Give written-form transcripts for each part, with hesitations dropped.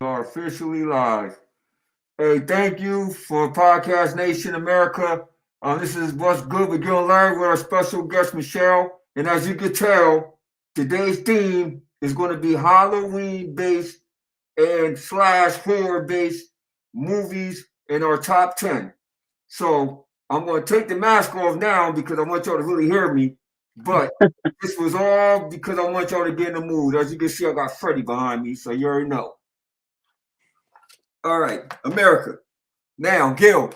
Are officially live. Hey, thank you for Podcast Nation America. This is What's Good with Gil Larry with our special guest Michelle. And as you can tell, today's theme is going to be Halloween based and slash horror based movies in our top 10. So I'm going to take the mask off now because I want y'all to really hear me. But this was all because I want y'all to get in the mood. As you can see, I got Freddie behind me, so you already know. All right, America. Now, Gil,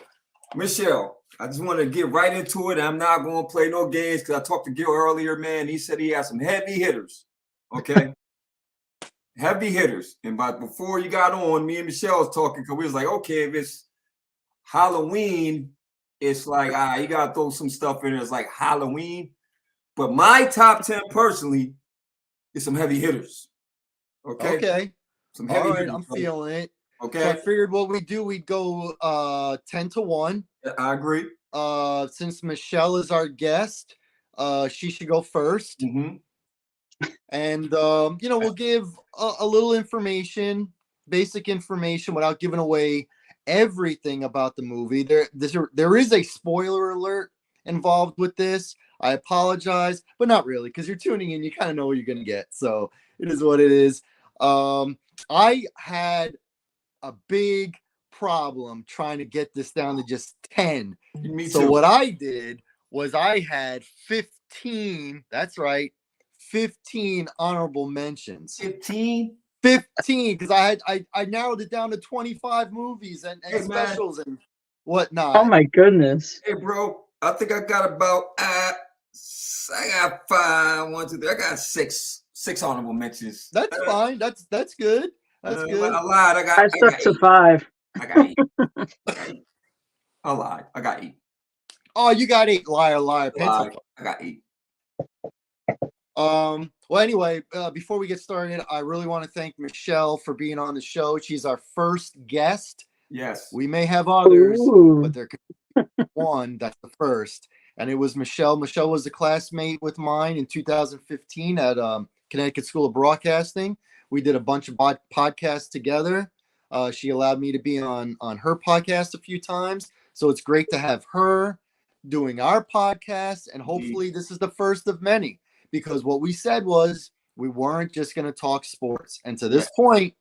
Michelle, I just want to get right into it. I'm not going to play no games because I talked to Gil earlier, man. He said he had some heavy hitters. Okay. Heavy hitters. And before you got on, me and Michelle was talking because we was like, okay, if it's Halloween, it's like, you got to throw some stuff in there. It's like Halloween. But my top 10 personally is some heavy hitters. Okay. Okay. Some heavy All right, hitters. I'm feeling it. Okay. So I figured what we'd do, we'd go 10-1. I agree. Since Michelle is our guest, she should go first. Mm-hmm. And we'll give a little information, basic information, without giving away everything about the movie. There is a spoiler alert involved with this. I apologize, but not really, because you're tuning in, you kind of know what you're gonna get. So it is what it is. I had a big problem trying to get this down to just 10. Me so too. What I did was I had 15. That's right, 15 honorable mentions. 15, because I narrowed it down to 25 movies and specials and whatnot. Oh my goodness. Hey, bro, I think I got about I got 5, 1, 2, 3. I got six honorable mentions. That's fine. That's good. That's good. I lied. I stuck to 5. I got 8. I lied. I got 8. Oh, you got 8. Liar. I got 8. Well, anyway, before we get started, I really want to thank Michelle for being on the show. She's our first guest. Yes. We may have others, but there could be one that's the first. And it was Michelle. Michelle was a classmate with mine in 2015 at Connecticut School of Broadcasting. We did a bunch of podcasts together. She allowed me to be on her podcast a few times. So it's great to have her doing our podcast. And hopefully this is the first of many. Because what we said was we weren't just going to talk sports. And to this point,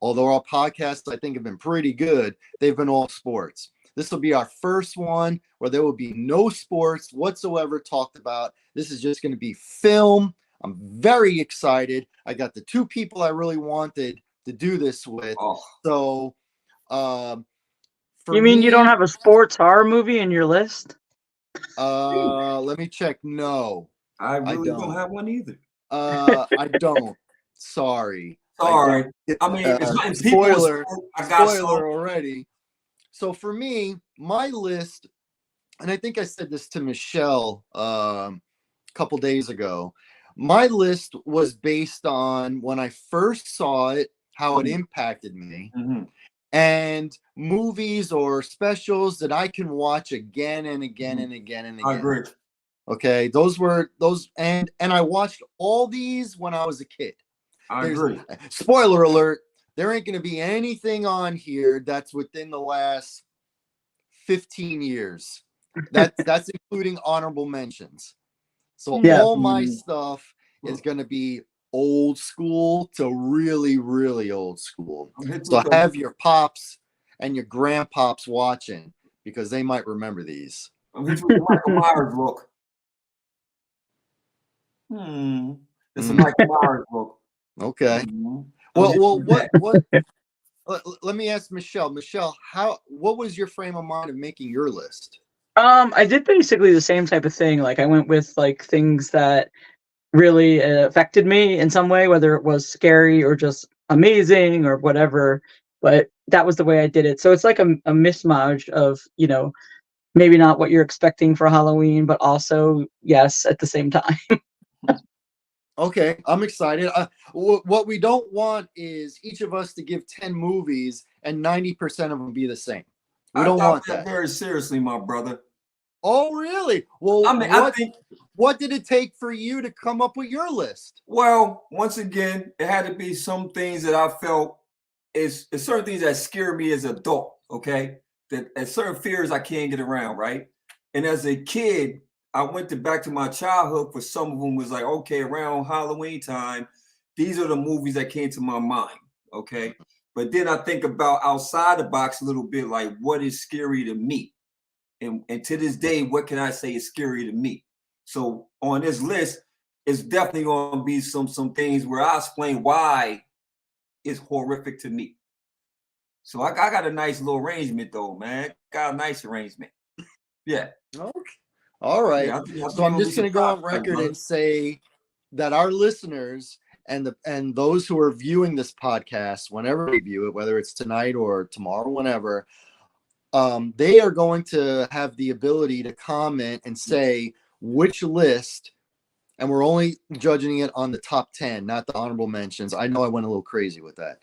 although our podcasts, I think, have been pretty good, they've been all sports. This will be our first one where there will be no sports whatsoever talked about. This is just going to be film. I'm very excited. I got the 2 people I really wanted to do this with. So, you mean you don't have a sports horror movie in your list? Let me check. No. I really don't have one either. I don't. Sorry. I mean, it's spoiler. I got spoiler already. So for me, my list, and I think I said this to Michelle a couple days ago. My list was based on when I first saw it, how it impacted me, and movies or specials that I can watch again and again and again and again. I agree. Okay, those, and I watched all these when I was a kid. I agree. Spoiler alert, there ain't going to be anything on here that's within the last 15 years. That's including honorable mentions. So all my stuff is going to be old school to really, really old school. So have your pops and your grandpops watching because they might remember these. I'm hit you with the Michael Myers look. It's a Michael Myers look. Okay. Well, what? Let me ask Michelle. Michelle, what was your frame of mind of making your list? I did basically the same type of thing. Like I went with like things that really affected me in some way, whether it was scary or just amazing or whatever. But that was the way I did it. So it's like a mismatch of, maybe not what you're expecting for Halloween, but also yes at the same time. Okay, I'm excited. What we don't want is each of us to give 10 movies and 90% of them be the same. We don't want that. Very seriously, my brother. Oh, really? Well, I think what did it take for you to come up with your list? Well, once again, it had to be some things that I felt it's certain things that scare me as an adult, okay? That and certain fears I can't get around, right? And as a kid, I went back to my childhood for some of them was like, okay, around Halloween time, these are the movies that came to my mind, okay? But then I think about outside the box a little bit, like what is scary to me? And to this day, what can I say is scary to me? So on this list, it's definitely going to be some things where I explain why it's horrific to me. So I got a nice little arrangement though, man. Got a nice arrangement. Yeah. Okay. All right. Yeah, I think So I'm you'll be just going to go on surprised, record brother. and say that our listeners and those who are viewing this podcast, whenever they view it, whether it's tonight or tomorrow, whenever, they are going to have the ability to comment and say which list, and we're only judging it on the top 10, not the honorable mentions. I know I went a little crazy with that.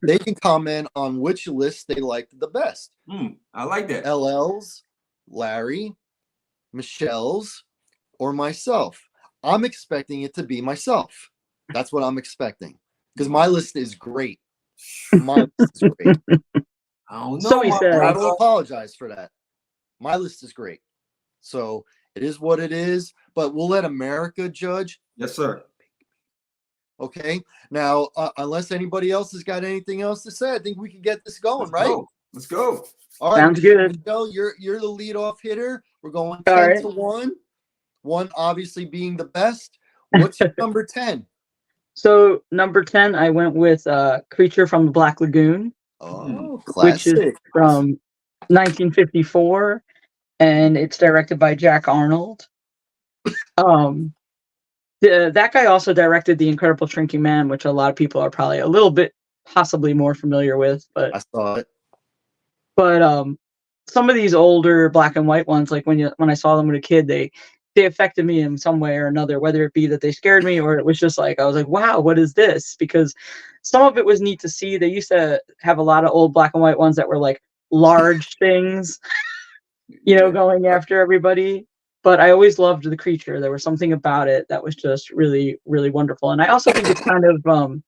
They can comment on which list they liked the best. I like that. LL's, Larry, Michelle's, or myself. I'm expecting it to be myself. That's what I'm expecting because my list is great. My list is great. I don't know. So he said. I will apologize for that. My list is great. So it is what it is, but we'll let America judge. Yes, sir. Okay. Now, unless anybody else has got anything else to say, I think we can get this going, right? Let's go. All right. Sounds good. Michelle, you're the leadoff hitter. We're going All 10 right. to 1. 1 obviously being the best. What's your number 10? So number 10, I went with Creature from the Black Lagoon, Oh, which is classic. from 1954, and it's directed by Jack Arnold. That guy also directed The Incredible Shrinking Man, which a lot of people are probably a little bit possibly more familiar with. I saw it. But some of these older black and white ones, like when I saw them as a kid, they affected me in some way or another, whether it be that they scared me or it was just like I was like, wow, what is this? Because some of it was neat to see. They used to have a lot of old black and white ones that were like large things, going after everybody. But I always loved the creature. There was something about it that was just really, really wonderful. And I also think it's kind of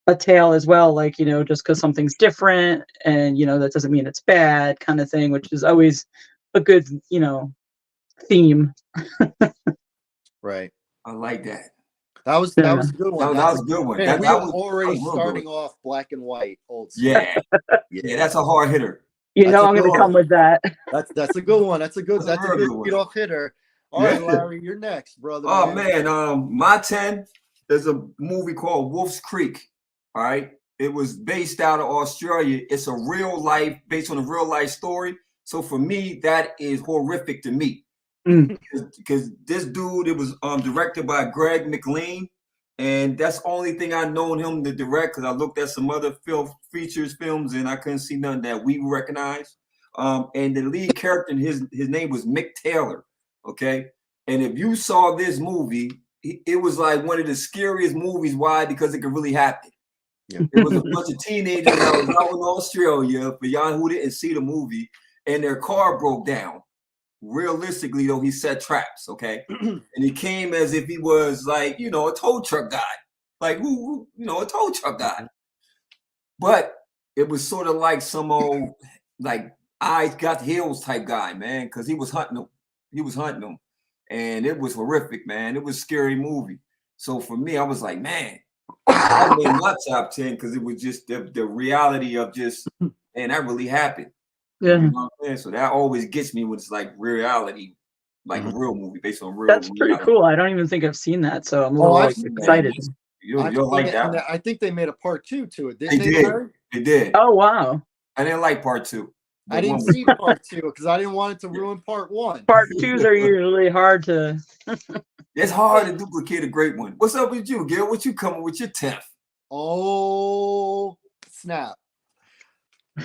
a tale as well, like, just because something's different and, that doesn't mean it's bad kind of thing, which is always a good, theme. Right. I like that. That was a good one. That was a good one. Man, We are was already real starting good. off black and white, old school. Yeah. Yeah, that's a hard hitter. I'm That's a going to good come one. with that. That's a good one. That's a good That's a real good one. lead-off hitter. All right, Larry, you're next, brother. Oh man, my 10 is a movie called Wolf's Creek. All right. It was based out of Australia. It's based on a real life story. So for me, that is horrific to me. Because this dude, it was directed by Greg McLean. And that's the only thing I known him to direct because I looked at some other films, and I couldn't see none that we recognize. And the lead character, his name was Mick Taylor. Okay. And if you saw this movie, it was like one of the scariest movies. Why? Because it could really happen. Yeah. It was a bunch of teenagers that was out in Australia, for y'all who didn't see the movie, and their car broke down. Realistically, though, he set traps, okay? And he came as if he was like, a tow truck guy. Like, a tow truck guy. But it was sort of like some old, like, eyes got heels type guy, man, because he was hunting them. And it was horrific, man. It was a scary movie. So for me, I was like, man, I made my top 10 because it was just the reality of just, man, that really happened. Yeah. You know what I'm saying? So that always gets me when it's like reality, like a real movie based on real. That's pretty cool. I don't even think I've seen that, so I'm a little excited. You'll like that one. I think they made a part 2 to it. They did. They did. Oh wow! I didn't like part 2. I didn't see part 2 because I didn't want it to ruin part 1. Part 2s are usually hard to. It's hard to duplicate a great one. What's up with you, Gil? What you coming with your 10th? Oh snap!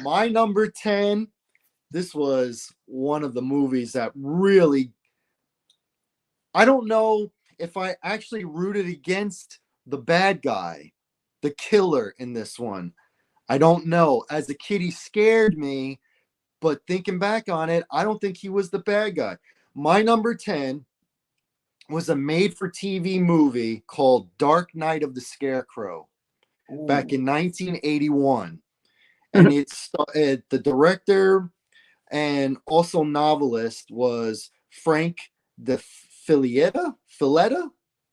My number 10. This was one of the movies that really, I don't know if I actually rooted against the bad guy, the killer in this one. I don't know. As a kid, he scared me, but thinking back on it, I don't think he was the bad guy. My number 10 was a made-for-TV movie called Dark Night of the Scarecrow. back in 1981. And the director and also novelist was Frank de Filetta.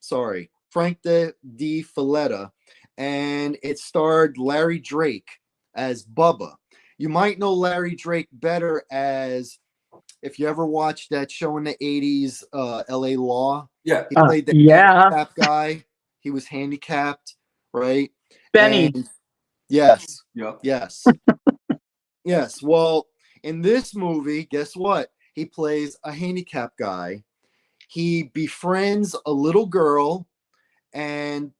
Sorry, Frank de Filetta. And it starred Larry Drake as Bubba. You might know Larry Drake better as, if you ever watched that show in the 80s, LA Law. Yeah. He played the handicapped guy. He was handicapped, right? Benny. And yes. Yep. Yes. Yes. Well, in this movie, guess what? He plays a handicapped guy. He befriends a little girl, and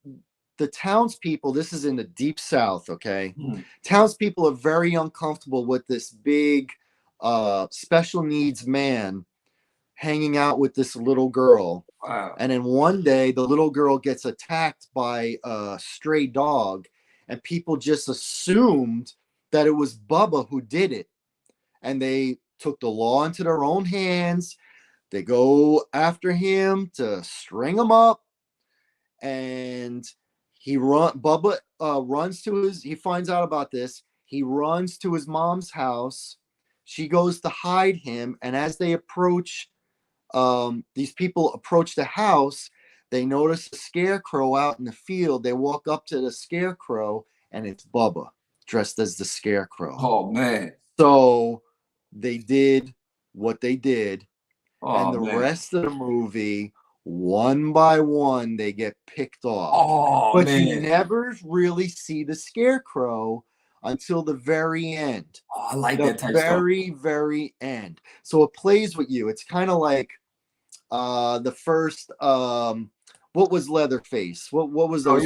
the townspeople, this is in the deep South, okay? Townspeople are very uncomfortable with this big special needs man hanging out with this little girl. Wow. And then one day, the little girl gets attacked by a stray dog, and people just assumed that it was Bubba who did it. And they took the law into their own hands. They go after him to string him up. And Bubba runs to he finds out about this. He runs to his mom's house. She goes to hide him. And as they approach, these people approach the house, they notice a scarecrow out in the field. They walk up to the scarecrow, and it's Bubba dressed as the scarecrow. Oh, man. So they did what they did. Oh, and the man. rest of the movie, one by one, they get picked off. Oh, but man. you never really see the scarecrow until the very end. Oh, I like that type of stuff. Very, very end. So it plays with you. It's kind of like the first what was Leatherface? What was those?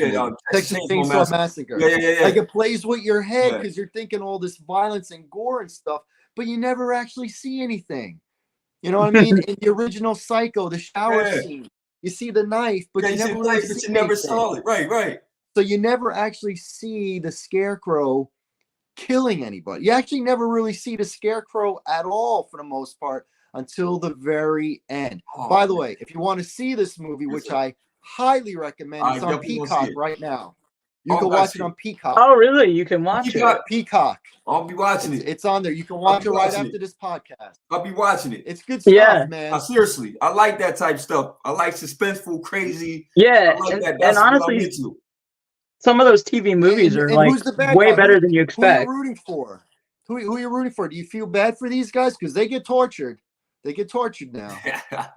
Texas Chainsaw Massacre. Yeah. Like it plays with your head because you're thinking all this violence and gore and stuff, but you never actually see anything. You know what I mean? In the original Psycho, the shower scene, you see the knife, but you never really see never saw it. Right. So you never actually see the scarecrow killing anybody. You actually never really see the scarecrow at all for the most part until the very end. By the way, if you want to see this movie, which I highly recommend, it's on Peacock right now. You can watch it on Peacock. Oh, really? You can watch it? Peacock. I'll be watching it. It's on there. You can watch it right after this podcast. I'll be watching it. It's good stuff, man. Seriously, I like that type of stuff. I like suspenseful, crazy. Yeah, I like that. That's and honestly, what I'm into. Some of those TV movies are like way better than you expect. Who are you rooting for? Who are you rooting for? Do you feel bad for these guys because they get tortured? They get tortured now,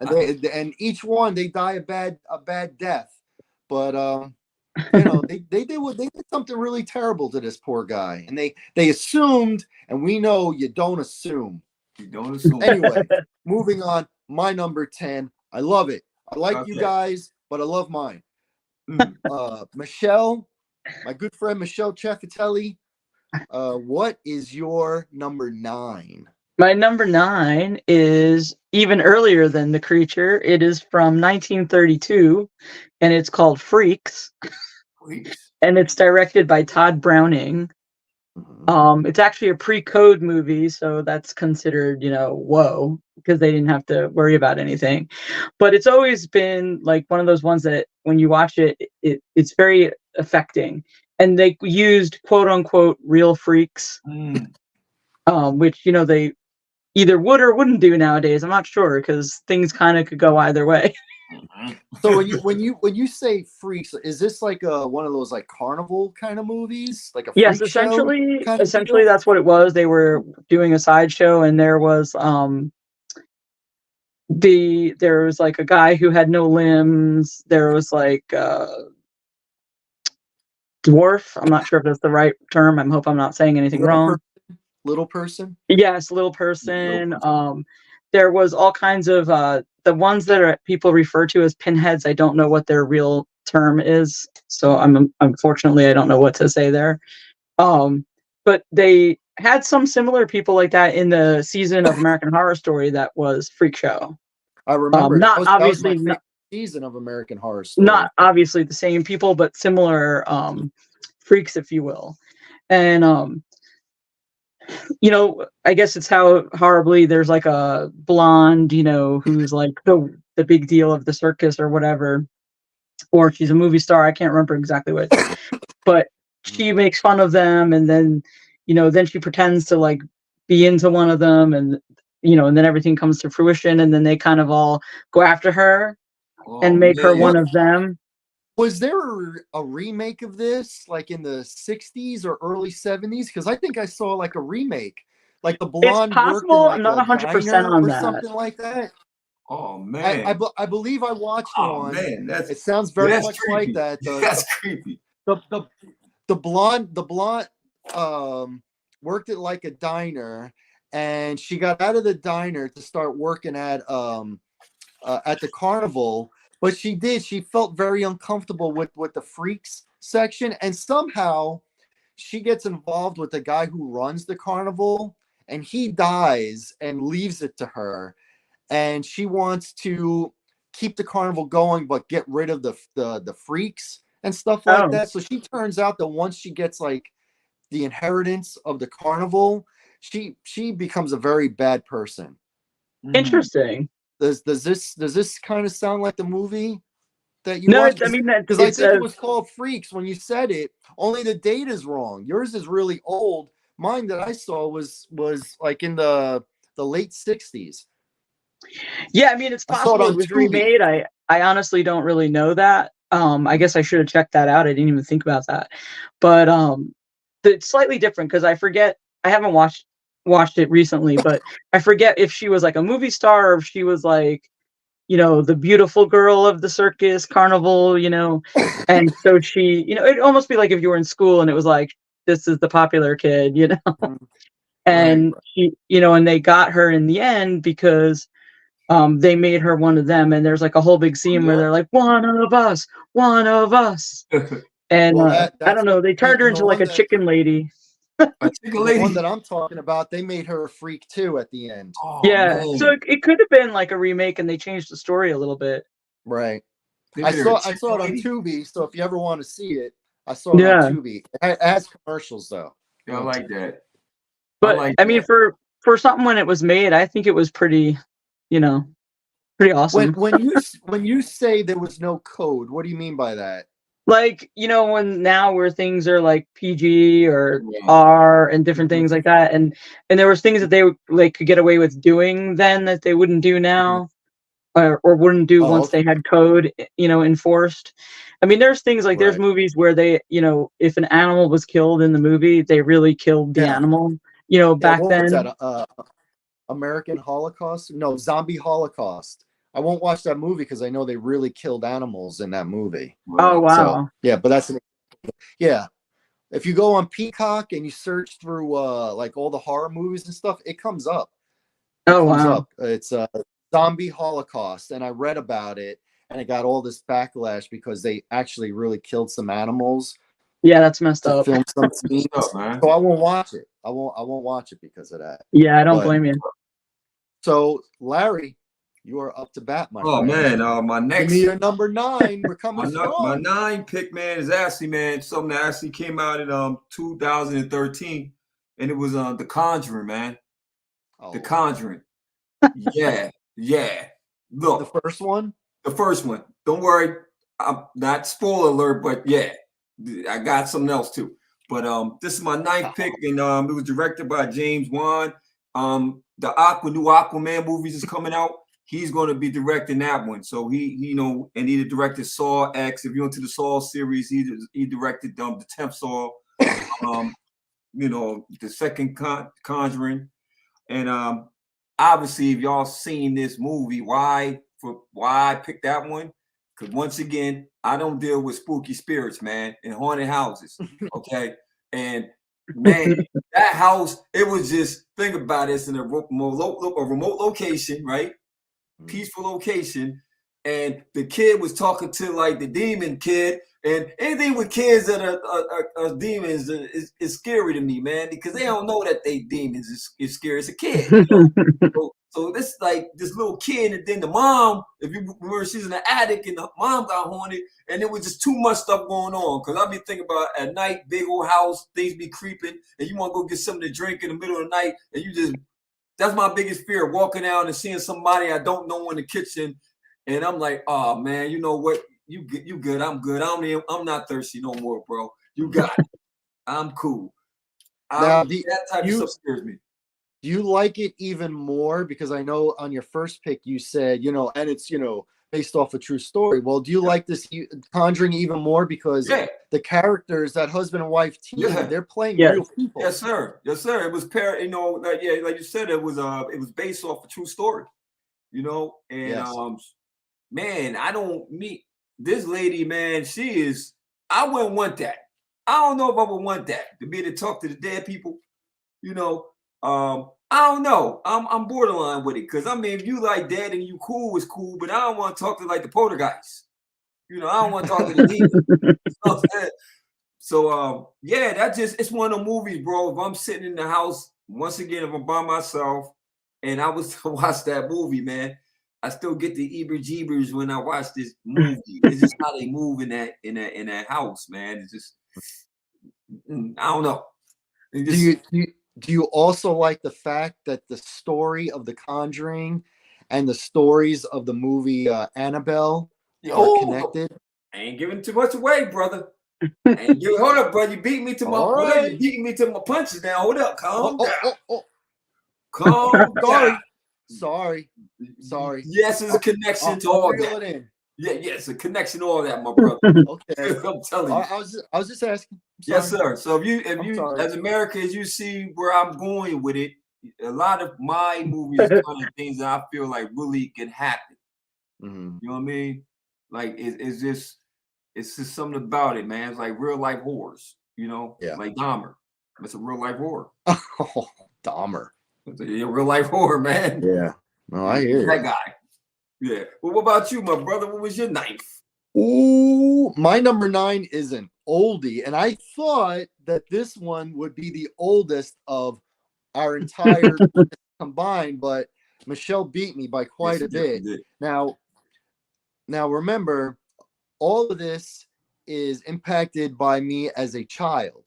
and each one they die a bad death. But you know, they did something really terrible to this poor guy, and they assumed, and we know you don't assume. You don't assume. Anyway, moving on. My number 10. I love it. I like you guys, but I love mine. Michelle, my good friend Michelle Cefatelli. What is your number 9? My number 9 is even earlier than The Creature. It is from 1932, and it's called Freaks. And it's directed by Todd Browning. It's actually a pre-code movie, so that's considered, whoa, because they didn't have to worry about anything. But it's always been like one of those ones that when you watch it, it's very affecting. And they used quote unquote real freaks, which they either would or wouldn't do nowadays. I'm not sure because things kind of could go either way. So when you say freaks, is this like one of those like carnival kind of movies, like a freak essentially show kind of essentially deal? That's what it was. They were doing a sideshow, and there was like a guy who had no limbs. There was like dwarf. I'm not sure if that's the right term. I hope I'm not saying anything wrong. Little person? Yes, little person. There was all kinds of the ones that people refer to as pinheads. I don't know what their real term is, so unfortunately I don't know what to say there. But they had some similar people like that in the season of American Horror Story that was Freak Show. I remember. Not obviously season of American Horror Story. Not obviously the same people, but similar freaks, if you will. And I guess it's how horribly there's like a blonde, who's like the big deal of the circus or whatever, or she's a movie star. I can't remember exactly what, but she makes fun of them, and then then she pretends to like be into one of them, and and then everything comes to fruition, and then they kind of all go after her Oh and make her man. one of them. Was there a remake of this like in the 60s or early 70s? Because I think I saw like a remake, like the It's blonde worked in possible. I'm like not a 100% diner on or that. something like that. Oh man. I believe I watched Oh one. man. That's It sounds yeah, very that's much like creepy. that. That's creepy. The the blonde worked at like a diner, and she got out of the diner to start working at the carnival. But she felt very uncomfortable with the freaks section, and somehow she gets involved with the guy who runs the carnival, and he dies and leaves it to her, and she wants to keep the carnival going but get rid of the freaks and stuff like Oh, that. So she turns out that once she gets like the inheritance of the carnival, she becomes a very bad person. Mhm. interesting. Does this kind of sound like the movie that you No, watched? I mean that Because I it's think it was called Freaks when you said it. Only the date is wrong. Yours is really old. Mine that I saw was like in the late 60s. yeah. I mean, it's I saw it possible it on was Tubi. remade. I honestly don't really know that. I guess I should have checked that out. I didn't even think about that. But it's slightly different because I forget. I haven't watched it recently, but I forget if she was like a movie star or if she was like the beautiful girl of the circus carnival, and so she, it'd almost be like if you were in school and it was like, this is the popular kid, Mhm. Right. and she, and they got her in the end because they made her one of them, and there's like a whole big Oh, scene where yeah. they're like, one of us, and Well, I don't that's know, they turned her and the into like one a that chicken lady. A chicken the one lady. that I'm talking about, they made her a freak too at the end. Oh Yeah, so man. it could have been like a remake, and they changed the story a little bit. Right. They I made her a saw I chicken saw it on lady. Tubi, so if you ever want to see it, I saw it on Yeah. Tubi. It has commercials though. Yeah, I like that. I But like I mean, that. for something when it was made, I think it was pretty, you know, pretty When awesome. when you when you say there was no code, what do you mean by that? Like, when now where things are like PG or Yeah. R and different Mhm, things like that, and there was things that they like could get away with doing then that they wouldn't do mhm. now, or wouldn't do Oh, once okay. they had code, enforced. I mean, there's things like there's Right. movies where they, if an animal was killed in the movie, they really killed the Yeah. animal, Yeah. back What was then. that? American Holocaust? No, Zombie Holocaust. I won't watch that movie because I know they really killed animals in that movie. Oh, Right. So wow. yeah, but yeah. If you go on Peacock and you search through like all the horror movies and stuff, it comes up. It Oh, comes wow. up. It's Zombie Holocaust, and I read about it, and it got all this backlash because they actually really killed some animals Yeah, that's messed to up. film some That's messed up, scenes. man. So I won't watch it. I won't watch it because of that. Yeah, I don't But blame you. so Larry, you are up to bat, my Oh friend. man, my Give me next your number 9. We're coming my strong. 9 pick, man, is actually, man, something that actually came out in 2013, and it was The Conjuring, man. The Oh, Conjuring. Yeah, yeah. the Look, first one. the first one. Don't worry, I'm not spoiler alert, but yeah, I got something else too. But this is my 9th pick, and it was directed by James Wan. The new Aquaman movies is coming out. He's going to be directing that one. So and he directed Saw X. If you're into the Saw series, he directed the 10th Saw. Um, the second Conjuring, and obviously, if y'all seen this movie, why I picked that one? Because once again, I don't deal with spooky spirits, man, and haunted houses. Okay, and man, that house, it was just, think about it, it's in a remote location, right? Peaceful location, and the kid was talking to like the demon kid. And anything with kids that are demons is scary to me, man, because they don't know that they demons is scary. It's a kid. So this like this little kid, and then the mom, if you remember, she's in the attic, and the mom got haunted, and it was just too much stuff going on. Because I be thinking about at night, big old house, things be creeping, and you want to go get something to drink in the middle of the night, and that's my biggest fear, walking out and seeing somebody I don't know in the kitchen, and I'm like, oh man, you know what? You good, I'm good. I'm not thirsty no more, bro. You got it. I'm cool. Now, That type of stuff scares me. Do you like it even more? Because I know on your first pick you said, and it's, based off a true story. Well, do you like this Conjuring even more because the characters, that husband and wife team, they're playing real people? Yes, sir. Yes, sir. It was like you said, it was based off a true story, and man, I don't meet this lady, man. I wouldn't want that. I don't know if I would want that, to be able to talk to the dead people, I don't know. I'm borderline with it, because I mean, if you like dead and you cool, it's cool, but I don't want to talk to like the poltergeist. I don't want to talk to the demon. So it's one of the movies, bro. If I'm sitting in the house, once again, if I'm by myself and I was to watch that movie, man, I still get the heebie-jeebies when I watch this movie. It's just how they move in that house, man. It's just, I don't know. Do you also like the fact that the story of The Conjuring and the stories of the movie Annabelle are connected? I ain't giving too much away, brother. Hold up, brother. You beat me to you beating me to my punches now. Hold up, calm down. Calm down. Sorry. Yes, there's a connection to all that. Yeah, it's a connection to all that, my brother. Okay. I'm telling you. I was just asking. Yes, sir. So if you as America, as you see where I'm going with it, a lot of my movies are kind of things that I feel like really can happen. Mm-hmm. You know what I mean? Like it's just something about it, man. It's like real life horrors, like Dahmer. It's a real life horror. Oh, Dahmer. It's a real life horror, man. Yeah. No, I hear that guy. Yeah. Well, what about you, my brother? What was your ninth? Ooh, my number 9 is an oldie, and I thought that this one would be the oldest of our entire combined, but Michelle beat me by quite a bit. Now remember, all of this is impacted by me as a child.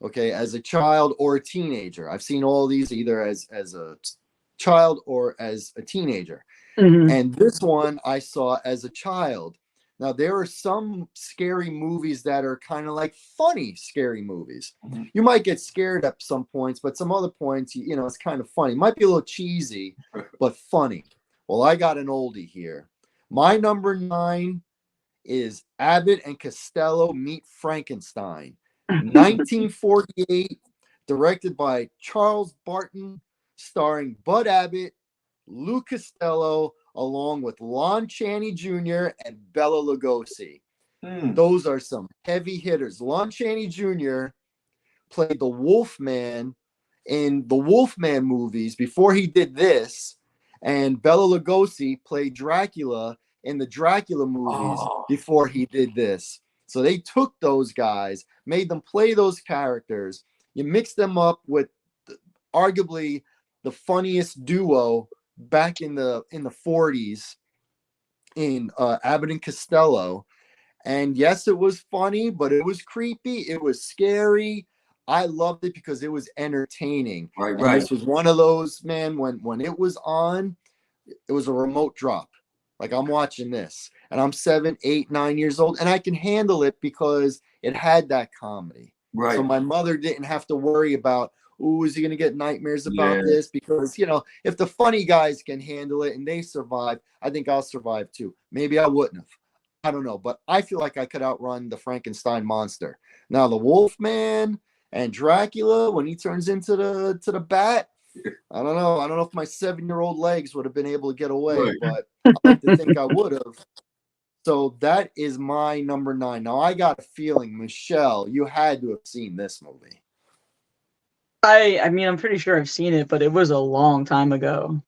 Okay, as a child or a teenager. I've seen all these either as a child or as a teenager. Mm-hmm. And this one I saw as a child. Now, there are some scary movies that are kind of like funny scary movies. Mm-hmm. You might get scared at some points, but some other points, it's kind of funny. It might be a little cheesy, but funny. Well, I got an oldie here. My number 9 is Abbott and Costello Meet Frankenstein. 1948, directed by Charles Barton, starring Bud Abbott, Lou Costello, along with Lon Chaney Jr. and Bela Lugosi. Those are some heavy hitters. Lon Chaney Jr. played the Wolfman in the Wolfman movies before he did this, and Bela Lugosi played Dracula in the Dracula movies before he did this. So they took those guys, made them play those characters. You mix them up with arguably the funniest duo back in the 40s in Abbott and Costello. And yes, it was funny, but it was creepy. It was scary. I loved it because it was entertaining. Right. This was one of those, man, when it was on, it was a remote drop. Like, I'm watching this and I'm 7, 8, 9 years old and I can handle it because it had that comedy. Right. So my mother didn't have to worry about, is he going to get nightmares about this? Because, if the funny guys can handle it and they survive, I think I'll survive too. Maybe I wouldn't have. I don't know. But I feel like I could outrun the Frankenstein monster. Now, the Wolfman and Dracula, when he turns into the bat, I don't know. I don't know if my 7-year-old legs would have been able to get away, but I like to think I would have. So that is my number 9. Now, I got a feeling, Michelle, you had to have seen this movie. I mean, I'm pretty sure I've seen it, but it was a long time ago.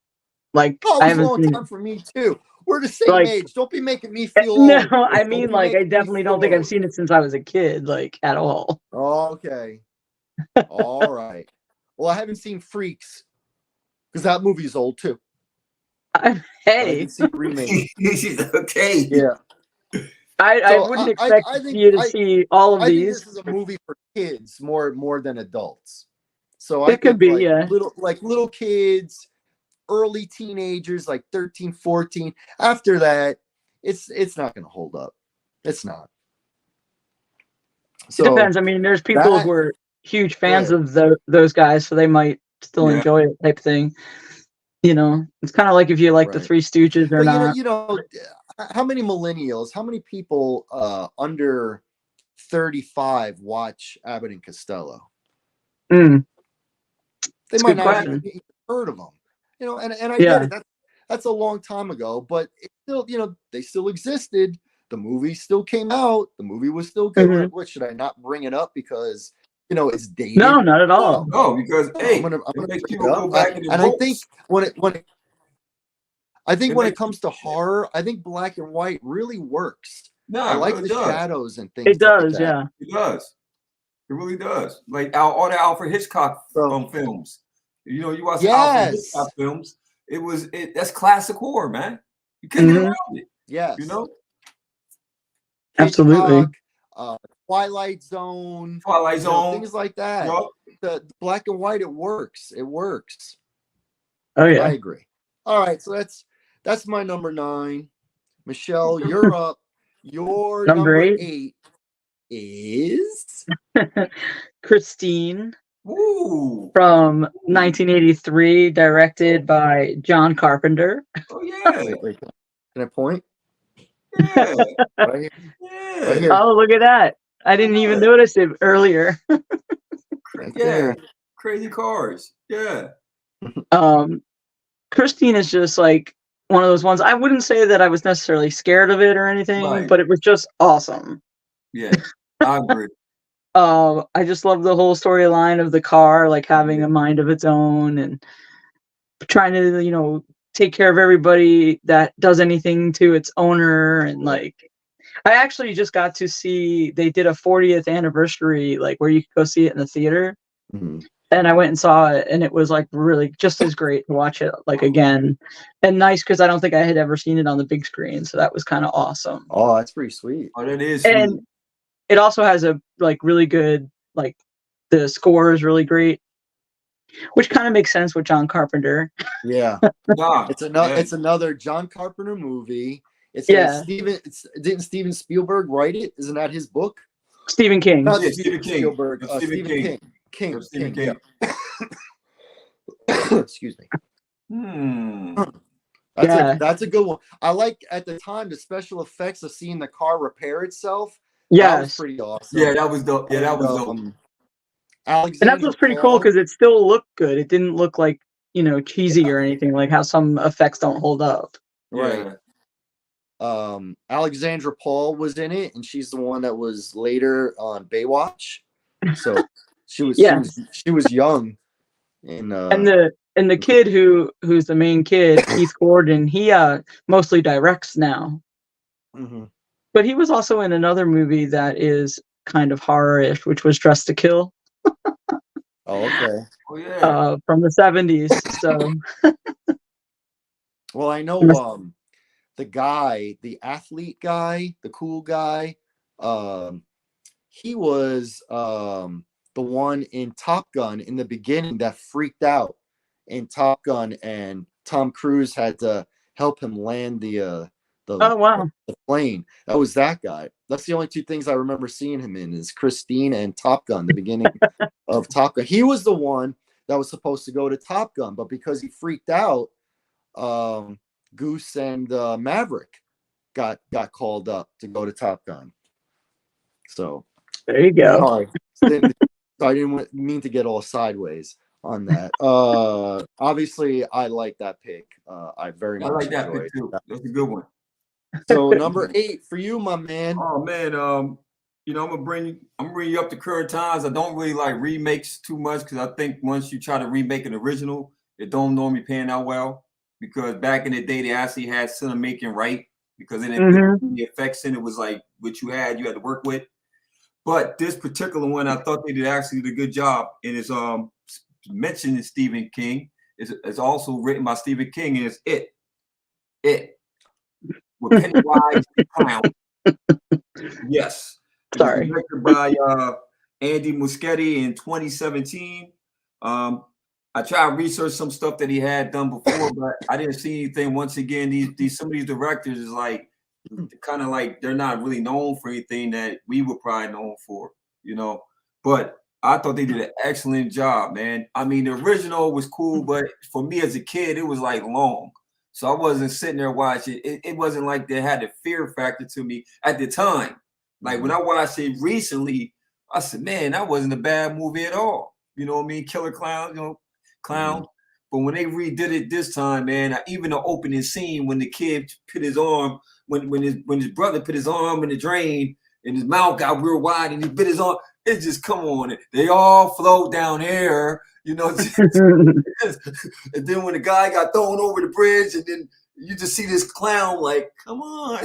Like, it I was a haven't long seen time it. for me too. We're the same age. Don't be making me feel old. No, I mean, like, I definitely don't think I've seen it since I was a kid, like, at all. Okay. All right. Well, I haven't seen Freaks because that movie's old too. Hey. Okay. Yeah. I wouldn't expect you to see all of these. I think this is a movie for kids more than adults. So it could be, little kids, early teenagers, like 13, 14. After that, it's not going to hold up. It's not. So it depends. I mean, there's people who are huge fans of those guys, so they might still enjoy it, type thing. You know, it's kind of like if you like the Three Stooges or but not. you know, how many millennials, how many people under 35 watch Abbott and Costello? Mm. They might not have even heard of them. You know, and I get it. That's a long time ago, but it still, you know, they still existed. The movie still came out. The movie was still good. Mm-hmm. What should I not bring it up because you know it's dated? No, not at all. No, because I'm gonna make bring people it up. go back and I think when it comes to horror, I think black and white really works. No, I like really the does. shadows and things. It does, like that. Yeah. It does. It really does. Like all the Alfred Hitchcock films. You know, you watch Alfred Hitchcock films. That's classic horror, man. You can't get around it. Yes. You know? Absolutely. Twilight Zone. Things like that. Yep. The black and white, it works. It works. Oh yeah. I agree. All right, so that's my number 9. Michelle, you're up. Your number 8 is Christine. Ooh. From 1983, directed by John Carpenter. Oh yeah. Wait. Can I point? Yeah. Right here. Yeah. Right here. Oh, look at that. I didn't even notice it earlier. Right there. Crazy cars. Yeah. Christine is just like one of those ones. I wouldn't say that I was necessarily scared of it or anything, but it was just awesome. Yeah, I agree. I just love the whole storyline of the car, like having a mind of its own and trying to, you know, take care of everybody that does anything to its owner. And like, I actually just got to see, they did a 40th anniversary, like where you could go see it in the theater. Mm-hmm. And I went and saw it, and it was like really just as great to watch it like again, and nice because I don't think I had ever seen it on the big screen, so that was kind of awesome. Oh, that's pretty sweet. Oh, that is and sweet. It also has a like really good, like the score is really great, which kind of makes sense with John Carpenter. Yeah, it's another John Carpenter movie. Didn't Steven Spielberg write it? Isn't that his book? Stephen King. Not Stephen King. Spielberg. Stephen King. King. Yeah. Excuse me. That's a good one. I like at the time the special effects of seeing the car repair itself. Yeah, that was pretty awesome. Yeah, that was dope. Yeah, that was dope. And that was pretty cool because it still looked good. It didn't look like, you know, cheesy or anything, like how some effects don't hold up. Right. Alexandra Paul was in it, and she's the one that was later on Baywatch. So she was young. And the kid who's the main kid, Keith Gordon, he mostly directs now. Mm-hmm. But he was also in another movie that is kind of horror-ish, which was Dressed to Kill. Oh, okay. Oh, yeah. From the 70s. So well, I know the guy, the athlete guy, the cool guy, he was the one in Top Gun in the beginning that freaked out in Top Gun, and Tom Cruise had to help him land the plane. That was that guy. That's the only 2 things I remember seeing him in is Christine and Top Gun, the beginning of Top Gun. He was the one that was supposed to go to Top Gun, but because he freaked out, Goose and Maverick got called up to go to Top Gun. So there you go. I didn't mean to get all sideways on that. Obviously, I like that pick. I very much like that pick too. That's a good one. So number 8 for you, my man. Oh man, you know, I'm gonna bring you up to current times. I don't really like remakes too much because I think once you try to remake an original, it don't normally pan out well. Because back in the day, they actually had cinemaking right because it didn't put the effects in. It was like what you had to work with. But this particular one, I thought they did actually a good job. And it's mentioned in Stephen King. It's also written by Stephen King, and it's It. With Pennywise the Clown. Yes. Sorry. It was directed by Andy Muschietti in 2017. I tried to research some stuff that he had done before, but I didn't see anything. Once again, some of these directors is like kind of like they're not really known for anything that we were probably known for. you know. But I thought they did an excellent job, man. I mean, the original was cool, but for me as a kid, it was like long. So I wasn't sitting there watching. It wasn't like they had the fear factor to me at the time. Like when I watched it recently, I said, man, that wasn't a bad movie at all. You know what I mean? Killer Clown, clown. But when they redid it this time, man, even the opening scene when the kid put his arm, when his brother put his arm in the drain and his mouth got real wide and he bit his arm, it just come on. They all float down here, you know. And then when the guy got thrown over the bridge, and then you just see this clown, like, come on.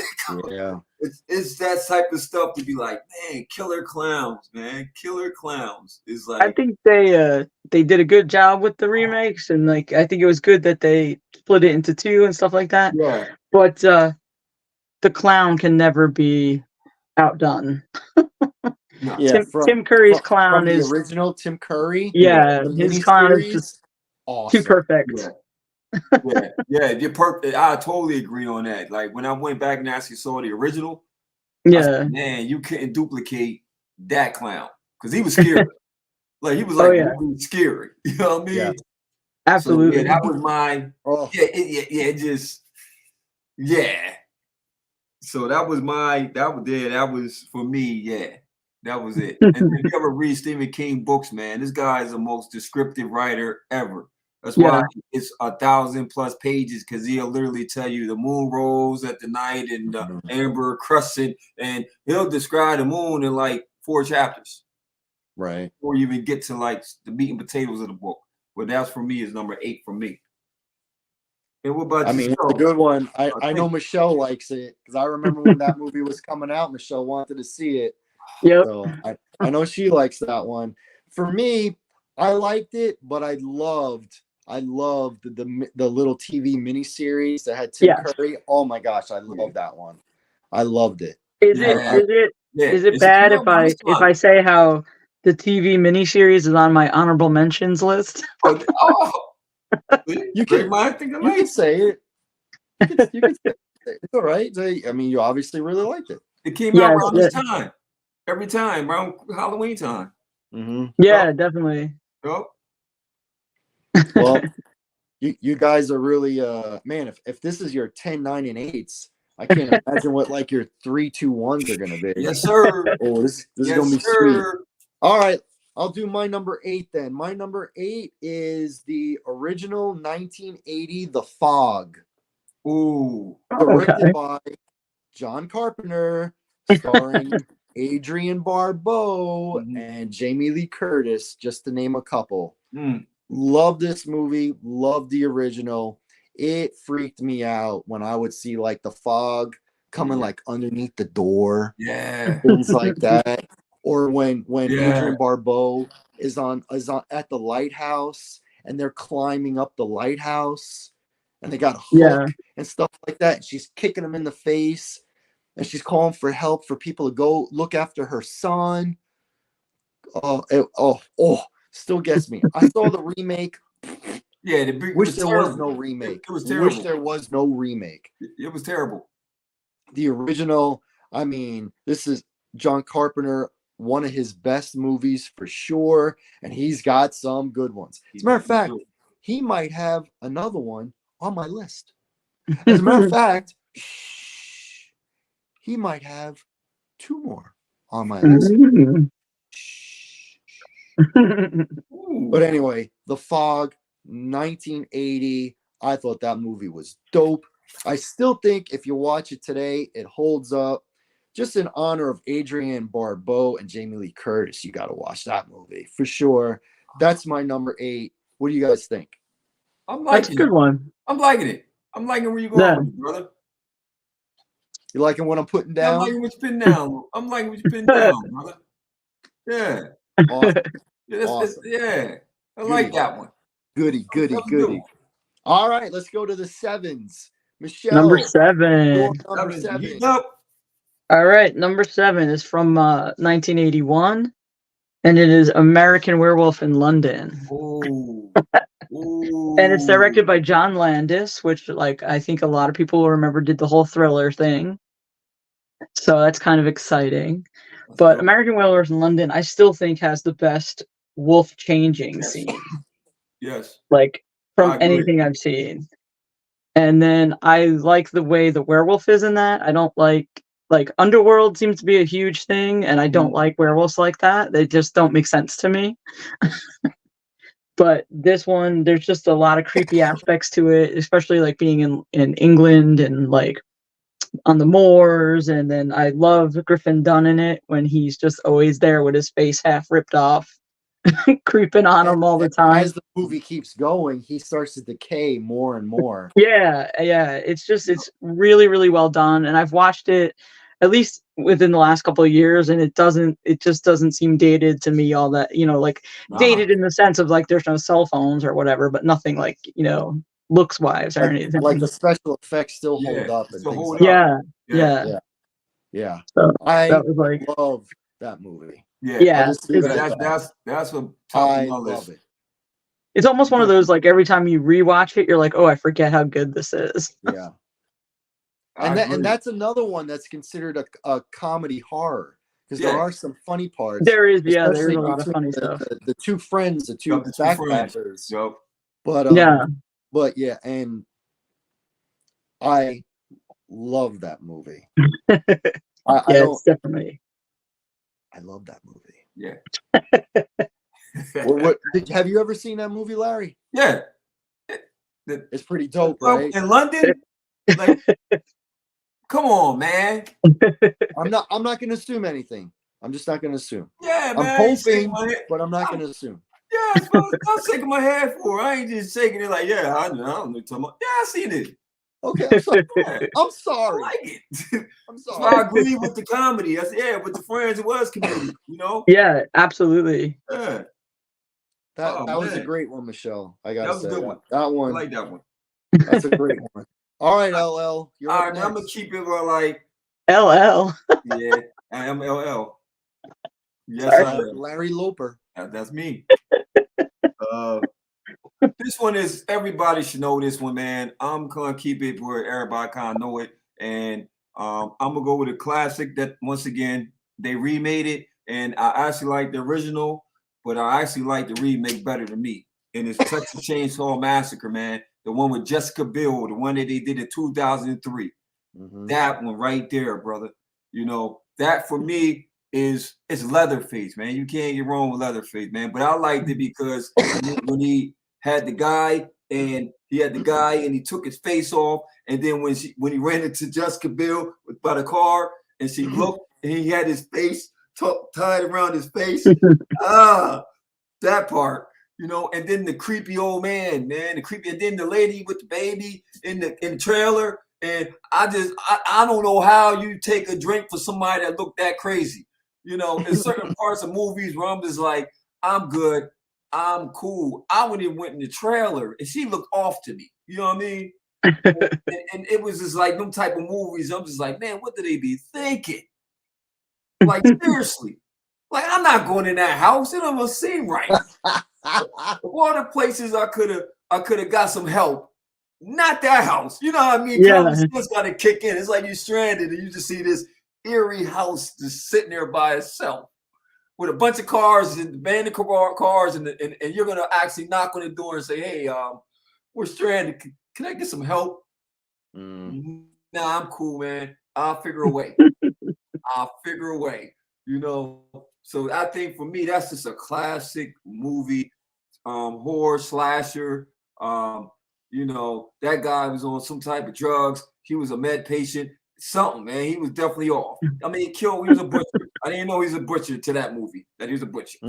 Yeah. It's that type of stuff to be like, man, killer clowns, man. Killer clowns is like. I think they did a good job with the remakes, and like I think it was good that they split it into two and stuff like that. Yeah. But the clown can never be outdone. No. Yeah, Tim Curry's clown from the is original Tim Curry. Yeah, the his clown is miniseries, just awesome. too perfect. Yeah, you're perfect. I totally agree on that. Like when I went back and actually saw the original, I Yeah, said, man, you couldn't duplicate that clown because he was scary. Like he was like really scary. You know what I mean? Yeah. absolutely. So, yeah, that was my. Oh, Yeah. So that was my. That was for me. Yeah, that was it. And if you ever read Stephen King books, man, this guy is the most descriptive writer ever. That's why it's 1,000+ pages, because he'll literally tell you the moon rose at the night and the amber crescent, and he'll describe the moon in like 4 chapters. Right. Before you even get to like the meat and potatoes of the book. But that's for me is number 8 for me. And what about I mean, it's a good one. I know Michelle likes it because I remember when that movie was coming out, Michelle wanted to see it. Yep. So I know she likes that one. For me, I liked it, but I loved the little TV miniseries that had Tim Curry. Oh my gosh, I love that one. I loved it. Is it bad if I say how the TV miniseries is on my honorable mentions list? You can say it. You can say it. It's all right. I mean, you obviously really liked it. It came out around this time. Every time, around Halloween time. Yeah, definitely. Yep. Well, you guys are really man, if this is your 10, 9, and 8s, I can't imagine what like your 3, 2, 1s are gonna be. Yes, sir. Oh, this is gonna be sweet. All right. I'll do my number 8 then. My number 8 is the original 1980 The Fog. Ooh. Directed by John Carpenter, starring Adrienne Barbeau and Jamie Lee Curtis, just to name a couple. Love this movie. Love the original. It freaked me out when I would see like the fog coming like underneath the door. Yeah. Things like that. Or when Adrienne Barbeau is on at the lighthouse and they're climbing up the lighthouse and they got a hook and stuff like that. And she's kicking them in the face and she's calling for help for people to go look after her son. Still gets me. I saw the remake. Yeah, wish there was no remake. It was terrible. Wish there was no remake. It was terrible. The original, I mean, this is John Carpenter, one of his best movies for sure, and he's got some good ones. As a matter of fact, he might have another one on my list. As a matter of fact, he might have 2 more on my list. But anyway, The Fog, 1980. I thought that movie was dope. I still think if you watch it today, it holds up. Just in honor of Adrienne Barbeau and Jamie Lee Curtis, you got to watch that movie for sure. That's my number 8. What do you guys think? That's a good one. I'm liking it. I'm liking where you're going with it, brother. You liking what I'm putting down? I'm liking what you're putting down. I'm liking what you're putting down, brother. Yeah. Awesome. Yeah. I like that one. Goody. All right, let's go to the 7s. Michelle. Number 7. Number 7. All right, number 7 is from 1981, and it is American Werewolf in London. Ooh. And it's directed by John Landis, which, like, I think a lot of people will remember did the whole Thriller thing. So that's kind of exciting. But American Werewolf in London, I still think has the best wolf changing Yes. scene, Yes. like I from agree. anything I've seen. And then I like the way the werewolf is in that. I don't like Underworld seems to be a huge thing, and I don't like werewolves like that. They just don't make sense to me. But this one, there's just a lot of creepy aspects to it, especially like being in England and like on the moors. And then I love Griffin Dunn in it when he's just always there with his face half ripped off, creeping on him all the time. As the movie keeps going, he starts to decay more and more. Yeah. It's really, really well done. And I've watched it at least within the last couple of years, and it just doesn't seem dated to me all that, like dated in the sense of like there's no cell phones or whatever, but nothing like, looks wise or anything. Like the special effects still hold up and still things hold like up. Yeah. Yeah. So I that was like, love that movie. Yeah, I'll just leave it at that's that. what I love it. It's almost one of those, like every time you rewatch it, you're like, oh, I forget how good this is. Yeah. And that's another one that's considered a comedy horror, because there are some funny parts. There's a especially lot of funny between stuff. The two friends, the two backpackers. Yep. But yeah, and I love that movie. It's definitely. I love that movie. Yeah. Have you ever seen that movie, Larry? Yeah. It's pretty dope, right? In London? Like, come on, man. I'm not going to assume anything. I'm just not going to assume. Yeah, man. I'm hoping, but I'm not going to assume. Yeah, that's what I'm shaking my head for. I ain't just shaking it like, yeah, I don't know what you're talking about. Yeah, I seen it. Okay, I'm sorry. I'm sorry. I like it. I'm So sorry. I agree with the comedy. I said, with the friends, it was comedy, Yeah, absolutely. Yeah. That was a great one, Michelle. I gotta say, that was a good one. That one. I like that one. That's a great one. All right, LL. You're all up right, next. I'm gonna keep it like LL. Yeah, I am LL. Yes, Sorry. I am. Larry Loper. That's me. This one is, everybody should know this one, man. I'm gonna keep it where everybody kind of know it, and I'm gonna go with a classic that once again they remade it, and I actually like the original, but I actually like the remake better than me. And it's Texas Chainsaw Massacre, man. The one with Jessica Biel, the one that they did in 2003. Mm-hmm. That one right there, brother. That for me it's Leatherface, man. You can't get wrong with Leatherface, man. But I liked it because when he had the guy and he took his face off, and then when he ran into Jessica Biel by the car and she looked and he had his face tied around his face. That part. And then the creepy old man, and then the lady with the baby in the trailer. And I don't know how you take a drink for somebody that looked that crazy. In certain parts of movies where I'm just like, I'm good, I'm cool. I went in the trailer and she looked off to me. You know what I mean? and it was just like them type of movies. I'm just like, man, what do they be thinking? Like, seriously. Like, I'm not going in that house. It don't seem right. All the places I could have got some help. Not that house. You know what I mean? Common sense got to kick in. It's like you're stranded and you just see this eerie house just sitting there by itself with a bunch of cars and abandoned cars, and you're gonna actually knock on the door and say, "Hey, we're stranded. Can I get some help?" Nah, I'm cool, man. I'll figure a way. So I think for me, that's just a classic movie, horror slasher. That guy was on some type of drugs. He was a med patient. Something, man. He was definitely off. I mean, he was a butcher. I didn't know he was a butcher to that movie. That he was a butcher.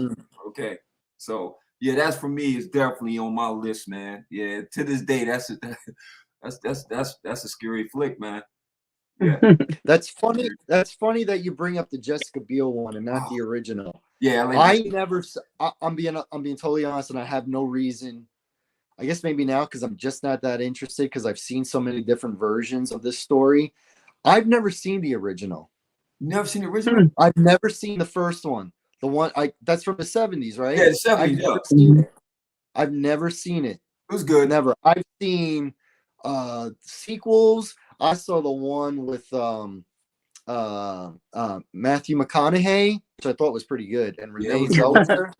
Okay. So yeah, that's for me. Is definitely on my list, man. Yeah. To this day, that's a scary flick, man. Yeah. That's funny. That's funny that you bring up the Jessica Biel one and not the original. Yeah. I'm being totally honest, and I have no reason. I guess maybe now because I'm just not that interested because I've seen so many different versions of this story. I've never seen the original. Never seen the original? I've never seen the first one. The one that's from the 70s, right? Yeah, the 70s. I've never seen it. It was good. Never. I've seen sequels. I saw the one with Matthew McConaughey, which I thought was pretty good, and Yeah, it Renee was good. Zellweger.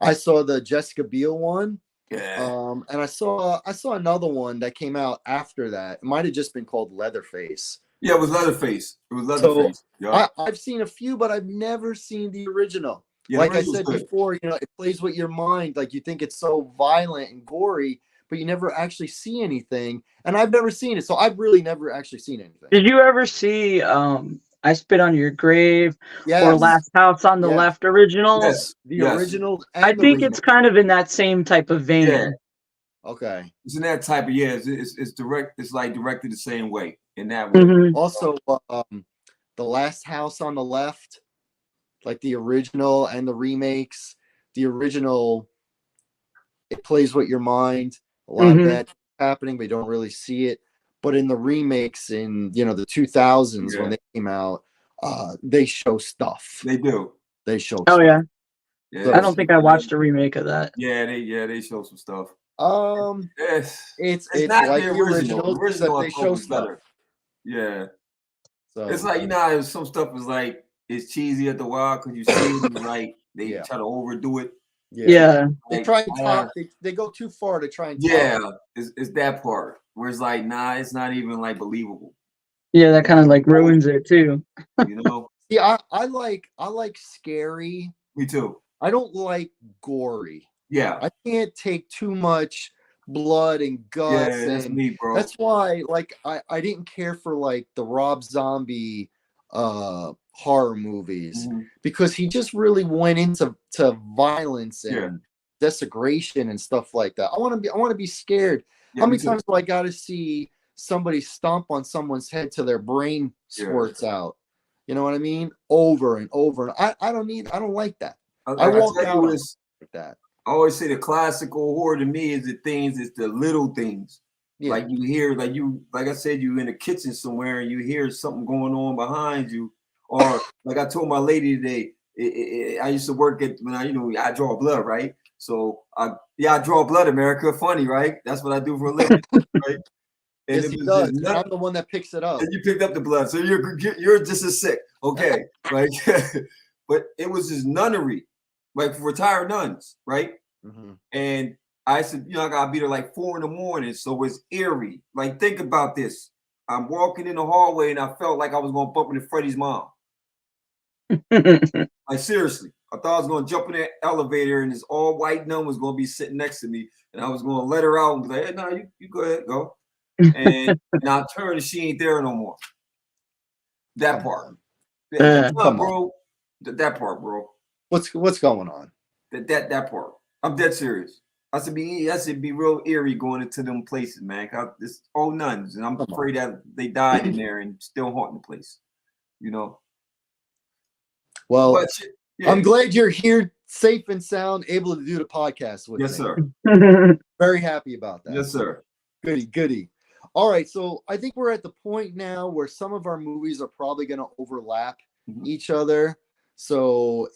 I saw the Jessica Biel one. Yeah. And I saw another one that came out after that. It might have just been called Leatherface. Yeah, it was Leatherface. It was So Leatherface. Yeah. I've seen a few, but I've never seen the original. Yeah, Like the I original's said good. before, it plays with your mind. Like you think it's so violent and gory, but you never actually see anything. And I've never seen it, so I've really never actually seen anything. Did you ever see I Spit on Your Grave or Yes, Last House on the yes, Left original? Yes. the Yes. original I and the think remake. it's kind of in that same type of vein. Yeah. Okay. It's in that type of it's direct. It's like directed the same way in that way. Mhm. Also, the Last House on the Left, like the original and the remakes. The original, it plays with your mind. A lot of Mhm. bad happening, but you don't really see it. But in the remakes, in the 2000s when Yeah. they came out, they show stuff. They do. They show. Oh stuff. yeah. So- I don't think I watched a remake of that. Yeah, they show some stuff. It's It's not like the the original. The original, except original I they thought show was stuff. better. Yeah. So It's like, how some stuff is like it's cheesy at the while because you see it and like they Yeah. try to overdo it. Yeah. They Like, try and top. They go too far to try and top. yeah, it's that part where it's like, nah, it's not even like believable. Yeah, that kind of like ruins it too. You know? See, I like scary. Me too. I don't like gory. Yeah. I can't take too much blood and guts, Yeah, that's and me, bro. that's why, like, I didn't care for like the Rob Zombie horror movies Mhm. because he just really went into violence and Yeah. desecration and stuff like that. I want to be scared. Yeah, How me many too. times do I got to see somebody stomp on someone's head till their brain Yeah. squirts out? You know what I mean? Over and over. And I don't like that. I walk tell out you on it's, like that. I always say the classical horror to me is it's the little things. Yeah. Like you hear, like I said, you in the kitchen somewhere and you hear something going on behind you. Or like I told my lady today, I used to work when I draw blood, right? So I draw blood, America. Funny, right? That's what I do for a living, right? And Yes, it he was does. just I'm the one that picks it up. and you picked up the blood, so you're just as sick, okay? Like, but it was just nunnery, like for retired nuns, right? Mhm. And I said, I gotta be there like 4 a.m, so it's eerie. Like, think about this. I'm walking in the hallway and I felt like I was gonna bump into Freddie's mom. Like, seriously. I thought I was gonna jump in that elevator and this all white nun was gonna be sitting next to me, and I was gonna let her out and be like, hey, no, you go ahead, go. And I turned and she ain't there no more. That Come part. on. No, Come bro. That part, bro. What's going on? That part. I'm dead serious. I should be real eerie going into them places, man. It's all nuns, and I'm afraid that they died in there and still haunting the place. Well, But yeah. I'm glad you're here, safe and sound, able to do the podcast with Yes, me. sir. Very happy about that. Yes, sir. Goody. All right, so I think we're at the point now where some of our movies are probably going to overlap each other. So,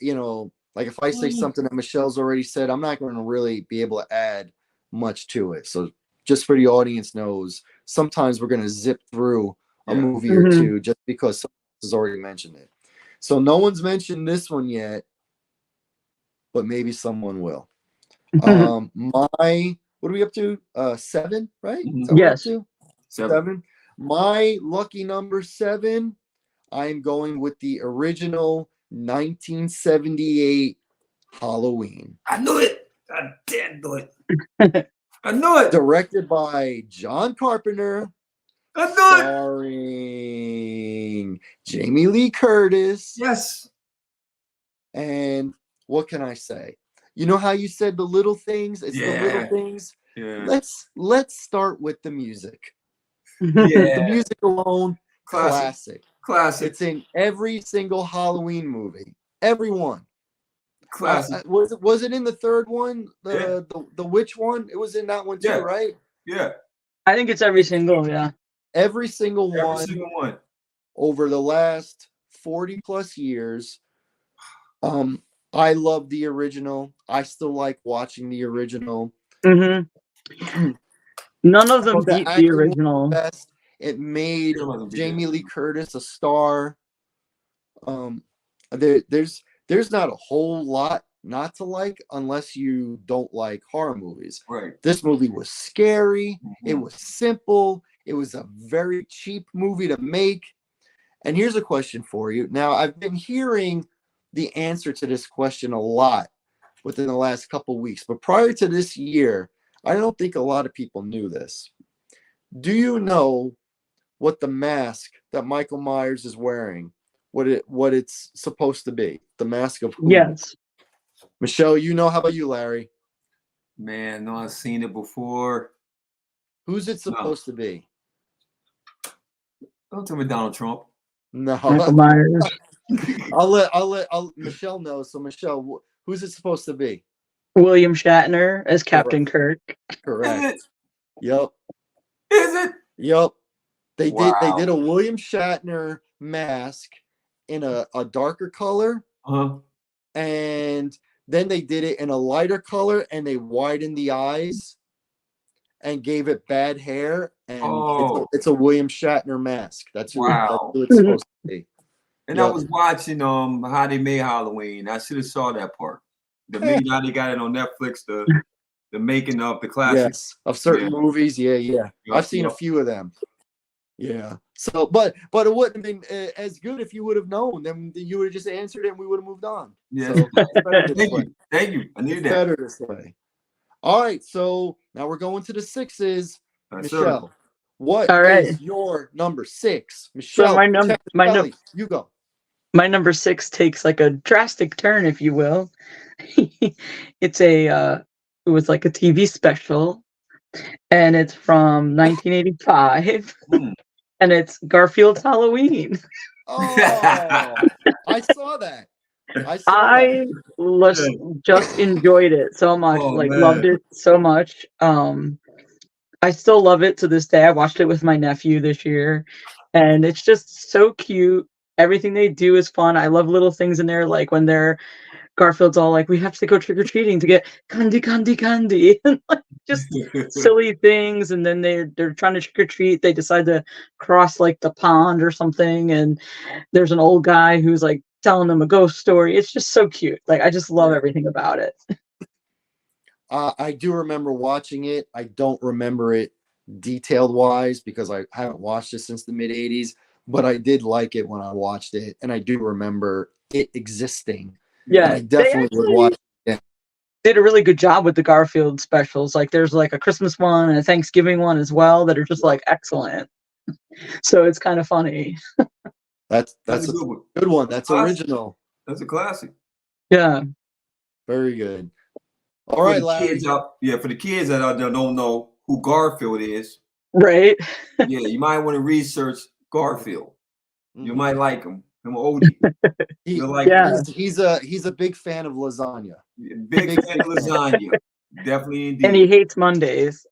like if I say something that Michelle's already said, I'm not going to really be able to add much to it. So just for the audience knows, sometimes we're going to zip through a movie or two just because someone has already mentioned it. So no one's mentioned this one yet, but maybe someone will. What are we up to? 7, right? Is that what we're up to? 7. My lucky number 7, I'm going with the original 1978 Halloween. I knew it. I did do it. I knew it. Directed by John Carpenter. I knew it. Starring Jamie Lee Curtis. Yes. And what can I say? You know how you said the little things? It's the little things. Yeah. Let's start with the music. Yeah. The music alone, classic. It's in every single Halloween movie. Every one. Classic. Was it in the third one? The witch one? It was in that one too, right? Yeah. I think it's every single, yeah. Every single one. Every single one. Over the last 40 plus years. I love the original. I still like watching the original. Mm-hmm. None of them beat the original. Best. It made Jamie Lee Curtis a star. There's not a whole lot not to like unless you don't like horror movies. Right. This movie was scary. Mm-hmm. It was simple. It was a very cheap movie to make. And here's a question for you. Now, I've been hearing the answer to this question a lot within the last couple weeks, but prior to this year, I don't think a lot of people knew this. Do you know what the mask that Michael Myers is wearing, what it's supposed to be? The mask of who? Yes. Michelle, you know. How about you, Larry? Man, no, I've seen it before. Who's it supposed to be? Don't tell me Donald Trump. No. Michael Myers. I'll let Michelle know. So Michelle, who's it supposed to be? William Shatner as Captain Kirk. Correct. Yep. Is it? Yep. They Wow. did a William Shatner mask in a darker color. Uh-huh. And then they did it in a lighter color and they widened the eyes and gave it bad hair. And it's a William Shatner mask. That's who it's supposed to be. And I was watching how they made Halloween. I should have saw that part. Maybe now they got it on Netflix, the making of the classics. Yes, of certain movies. Yeah. I've seen a few of them. Yeah. So, but it wouldn't have been as good if you would have known. Then you would have just answered it and we would have moved on. Yeah. So, Thank you. I needed that. Better this way. All right. So now we're going to the sixes. Michelle, what is your number 6? Michelle, So you go. My number 6 takes like a drastic turn, if you will. It was like a TV special, and it's from 1985, and it's Garfield's Halloween. Oh, I saw that. I just enjoyed it so much, loved it so much. I still love it to this day. I watched it with my nephew this year, and it's just so cute. Everything they do is fun. I love little things in there, like when Garfield's all like, we have to go trick-or-treating to get candy, and like just silly things. And then they're trying to trick-or-treat. They decide to cross like the pond or something, and there's an old guy who's like telling them a ghost story. It's just so cute. Like, I just love everything about it. I do remember watching it. I don't remember it detailed wise because I haven't watched it since the mid 80s, but I did like it when I watched it. And I do remember it existing. Yeah. I definitely would watch it. Did a really good job with the Garfield specials. Like, there's like a Christmas one and a Thanksgiving one as well that are just like excellent. So it's kind of funny. That's a good one. That's original. That's a classic. Yeah. Very good. All right, Larry. For the kids that out there don't know who Garfield is, right? Yeah, you might want to research Garfield. You might like him. Him oldie. He's a big fan of lasagna. Big fan of lasagna. Definitely indeed. And he hates Mondays.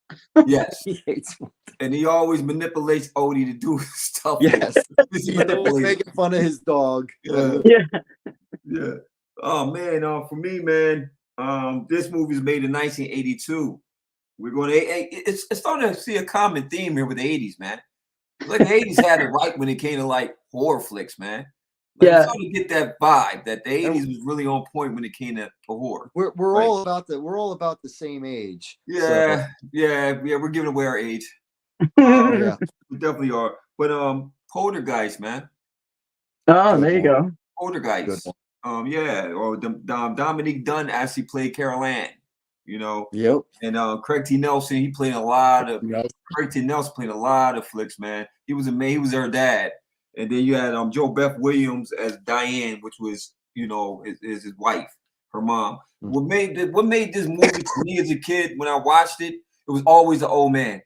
Yes. He hates Mondays. And he always manipulates Odie to do stuff. Yes. He's making fun of his dog. Yeah. Oh man, for me, man, this movie was made in 1982. We're going to it's starting to see a common theme here with the 80s, man. Like the 80s had it right when it came to like horror flicks, man. Like, I'm starting to get that vibe that the 80s was really on point when it came to horror. We're all about the same age. Yeah, we're giving away our age. Yeah, we definitely are. But Poltergeist, man. Oh, there you go. Poltergeist. Or Dominique Dunn actually played Carol Ann. You know. Yep. And Craig T. Nelson, he played a lot of. Craig T. Nelson played a lot of flicks, man. He was amazing. He was her dad. And then you had Joe Beth Williams as Diane, which was, his wife, her mom. Mm-hmm. What made this movie to me as a kid when I watched it? It was always the old man.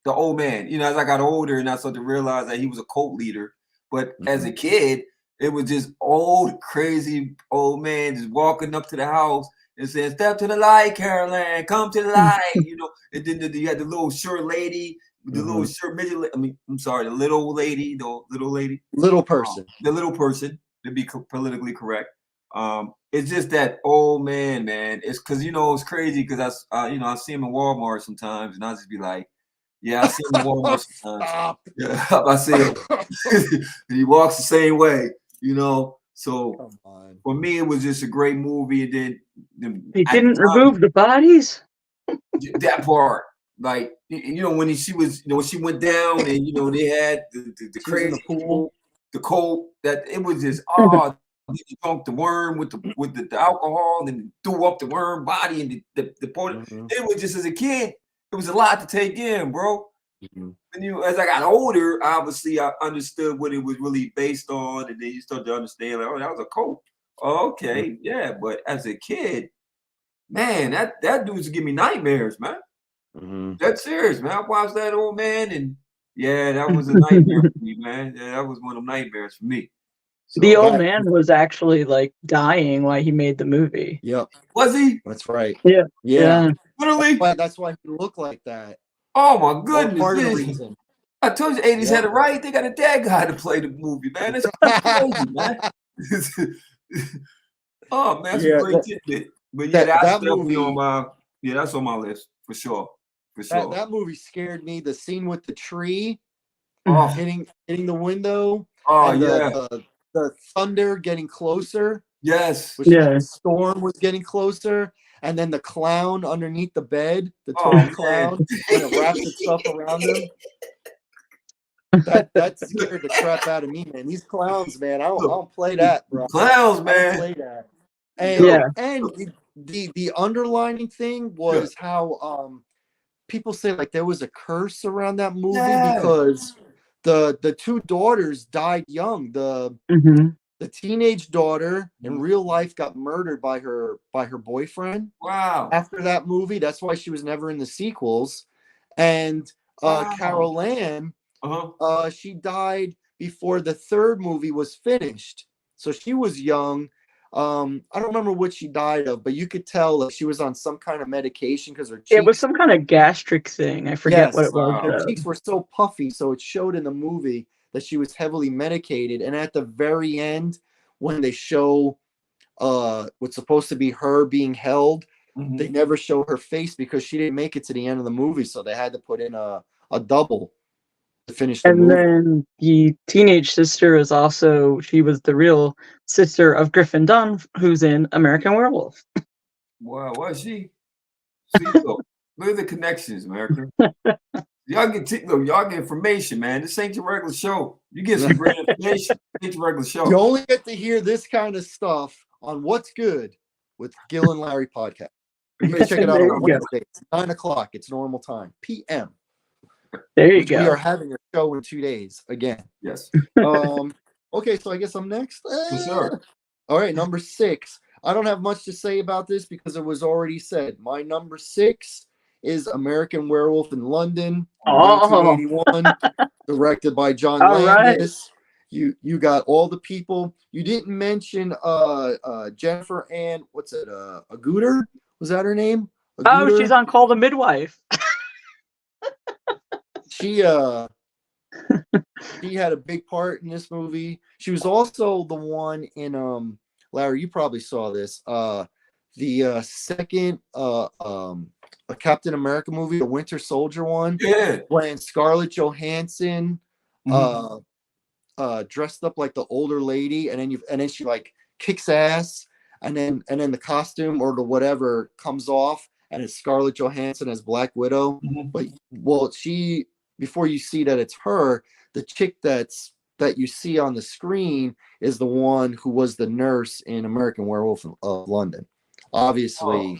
The old man. As I got older and I started to realize that he was a cult leader. But as a kid, it was just old, crazy old man just walking up to the house and saying, "Step to the light, Caroline. Come to the light." And then you had the little short lady. The little short midget. The little lady, little person, the little person, to be politically correct. It's just that old man. It's because it's crazy because I see him in Walmart sometimes, and I just be like, yeah, I see him in Walmart sometimes. Stop. Yeah, I see him. And he walks the same way. you know. So Come on. for me, it was just a great movie. And then They at the didn't time, remove the bodies. that part, like you know, when she was, you know, when she went down, and you know, they had the She was in crazy the pool. the cold, that it was just oh. He dunked the worm with the alcohol, and threw up the worm body, and the point. Mhm. It was just as a kid, it was a lot to take in, bro. Mhm. And you, as I got older, obviously I understood what it was really based on, and then you start to understand, like, oh, that was a cult. Oh, okay, yeah. But as a kid, man, that dude's give me nightmares, man. Mhm. That's serious, man. I watched that old man, and yeah, that was a nightmare for me, man. Yeah, that was one of them nightmares for me. The So old That, man was actually like dying while he made the movie. yep, was he that's right. Yeah. Yeah, Yeah. literally? that's why he looked like that. Oh my Or goodness! part of the Yes. reason. I told you, 80s had Yep. it right. They got a dead guy to play the movie, man. That's crazy, man. Oh man, that's a Yeah, great tidbit. But yeah, that that's that definitely on movie my that's on my list for sure. For sure. that movie scared me. The scene with the tree Oh, hitting the window, oh and yeah. the thunder getting closer, Yes. which meant Yeah. the storm was getting closer, and then the clown underneath the bed, the Oh toy man. clown, when it wrapped itself around him. That scared the crap out of me, man. These clowns, man, I Look, don't play that, bro. clowns, I don't man. play that. Yo, Yeah. And the underlining thing yeah. was how people say like there was a curse around that movie Yeah. because the two daughters died young. Hmm. The teenage daughter in real life got murdered by her boyfriend Wow. after that movie. That's why she was never in the sequels. And Wow. Carol Ann, Uh-huh. she died before the third movie was finished. So she was young. I don't remember what she died of, but you could tell like she was on some kind of medication because her It was cheeks, some kind of gastric thing. I forget what yes, it was. Wow. her cheeks were so puffy. So it showed in the movie that she was heavily medicated. And at the very end, when they show what's supposed to be her being held, they Mhm. never show her face because she didn't make it to the end of the movie. So they had to put in a double to finish the And movie. then the teenage sister is also, she was the real sister of Griffin Dunn, who's in American Werewolf. Wow, was she? See, look at the connections, America. Y'all look, y'all get information, man. This ain't your regular show. You get some great information. This ain't your regular You show. only get to hear this kind of stuff on What's Good with Gil and Larry podcast. You can check it out There on you go. Wednesday. It's 9 o'clock. It's normal time, PM. There you Which we are go. having a show in 2 days again. Yes. Okay, so I guess I'm next. For sure. All right, number 6. I don't have much to say about this because it was already said. My number 6 is American Werewolf in London in Oh, 1981, directed by John all right. Landis. You got all the people. You didn't mention Jennifer Ann, what's it? Agooter? Was that her name? Oh, she's Agooter? on Call the Midwife. She she had a big part in this movie. She was also the one in Larry, you probably saw this. The second a Captain America movie, the Winter Soldier one, Yeah. when Scarlett Johansson Mhm. dressed up like the older lady, and then she like kicks ass, and then the costume or the whatever comes off, and it's Scarlett Johansson as Black Widow. Mhm. But well, she before you see that it's her, the chick that you see on the screen is the one who was the nurse in American Werewolf of London. Oh. Obviously,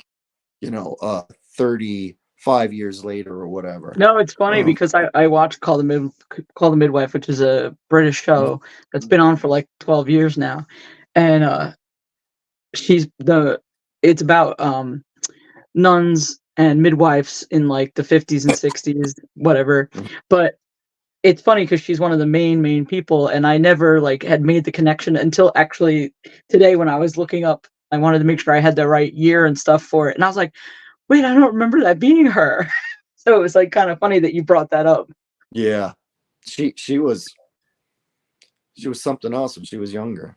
35 years later or whatever. No, it's funny Oh. because I watched Call the Midwife, which is a British show that's been on for like 12 years now, and she's the it's about nuns and midwives in like the 50s and 60s, whatever. But it's funny because she's one of the main people, and I never like had made the connection until actually today when I was looking up. I wanted to make sure I had the right year and stuff for it, and I was like, wait, I don't remember that being her. So it was like kind of funny that you brought that up. Yeah, she was something else when she was younger.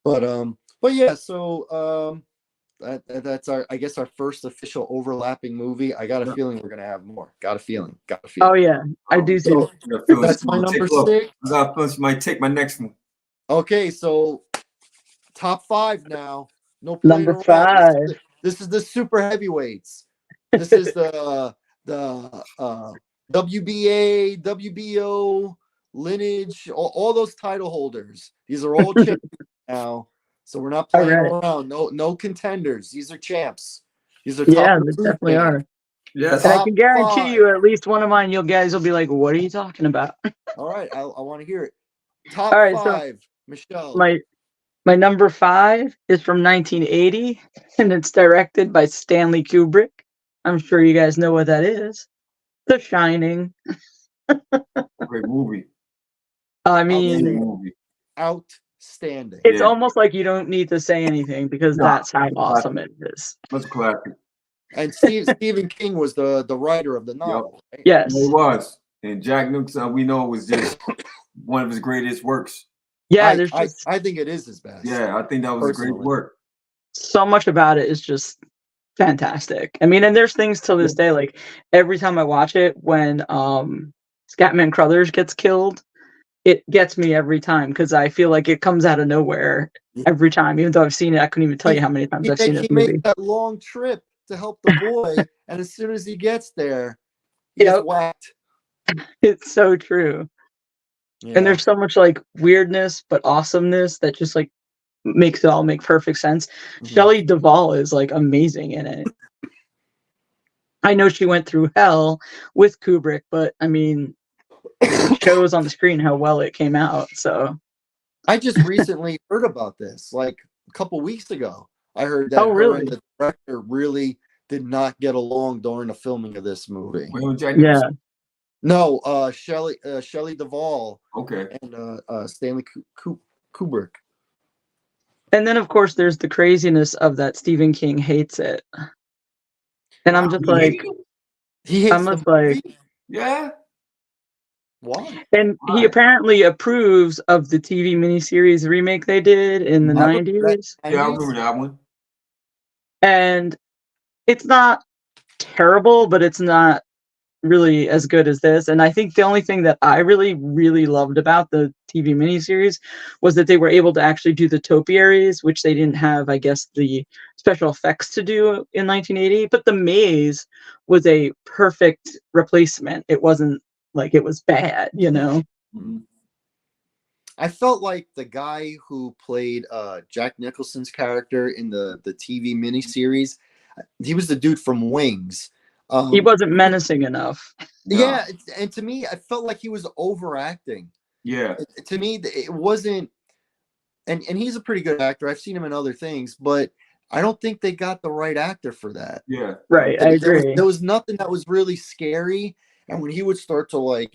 But yeah, so that's our, I guess, our first official overlapping movie. I got a Yeah. feeling we're gonna have more. Got a feeling. Oh yeah, I do see. So I got a feeling that's she my might number take- look, 6. I got a feeling she might take my next one. Okay, so top 5 now. No playing Number around. 5. This is the super heavyweights. This is the WBA, WBO, lineage, all those title holders. These are all champions now. So we're not playing Alright. around. No contenders. These are champs. These are Yeah, top they food definitely fans. are. Yes. And I Top can guarantee 5. you, at least one of mine, you guys will be like, "What are you talking about?" All right, I want to hear it. Top All right, so 5, Michelle. my number 5 is from 1980, and it's directed by Stanley Kubrick. I'm sure you guys know what that is. The Shining. Great movie. I Great mean, movie. Outstanding. it's Yeah. almost like you don't need to say anything because Nah, that's how awesome it is. That's a classic. And Stephen King was the writer of the novel. Right? Yes. Yeah, it was. And Jack Nicholson, we know, was just one of his greatest works. Yeah, there's I just think it is his best. Yeah, I think that was a great Personally. work. so much about it is just fantastic. I mean, and there's things till this day, like every time I watch it, when Scatman Crothers gets killed, it gets me every time because I feel like it comes out of nowhere every time. Even though I've seen it, I couldn't even tell you how many times I've seen this He makes movie. that long trip to help the boy, and as soon as he gets there, he gets Yep. whacked. It's so true. Yeah. And there's so much like weirdness but awesomeness that just like makes it all make perfect sense. Mhm. Shelley Duvall is like amazing in it. I know she went through hell with Kubrick, but I mean, it shows on the screen how well it came out. So I just recently heard about this, like a couple weeks ago. I heard that Oh, her really? and the director really did not get along during the filming of this movie. Well, Jack yeah, Nicholson. No, Shelley Duvall Okay. and Stanley Kubrick. and then of course there's the craziness of that Stephen King hates it, and I'm just You like, hate it? He hates I'm the just like, movie? Yeah. Why? and he Why? apparently approves of the TV miniseries remake they did in the I remember that 90s, Yeah, I 90s. remember that one. and it's not terrible, but it's not really as good as this. And I think the only thing that I really, really loved about the TV miniseries was that they were able to actually do the topiaries, which they didn't have, I guess, the special effects to do in 1980. But the maze was a perfect replacement. It wasn't like it was bad, you know? Mhm. I felt like the guy who played Jack Nicholson's character in the TV miniseries, he was the dude from Wings. He wasn't menacing enough. Nah. Yeah, and to me, I felt like he was overacting. Yeah. To me, it wasn't. And he's a pretty good actor. I've seen him in other things, but I don't think they got the right actor for that. Yeah. Right, I agree. There was nothing that was really scary. And when he would start to like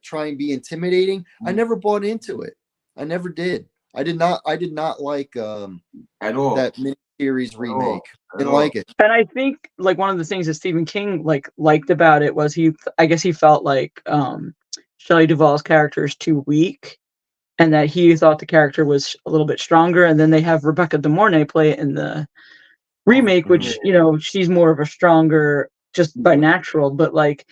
try and be intimidating, I never bought into it. I never did. I did not like At all. that miniseries remake. At Didn't all. like it. And I think like one of the things that Stephen King liked about it was I guess he felt like Shelley Duvall's character is too weak, and that he thought the character was a little bit stronger. And then they have Rebecca De Mornay play it in the remake, which she's more of a stronger just by natural. But like,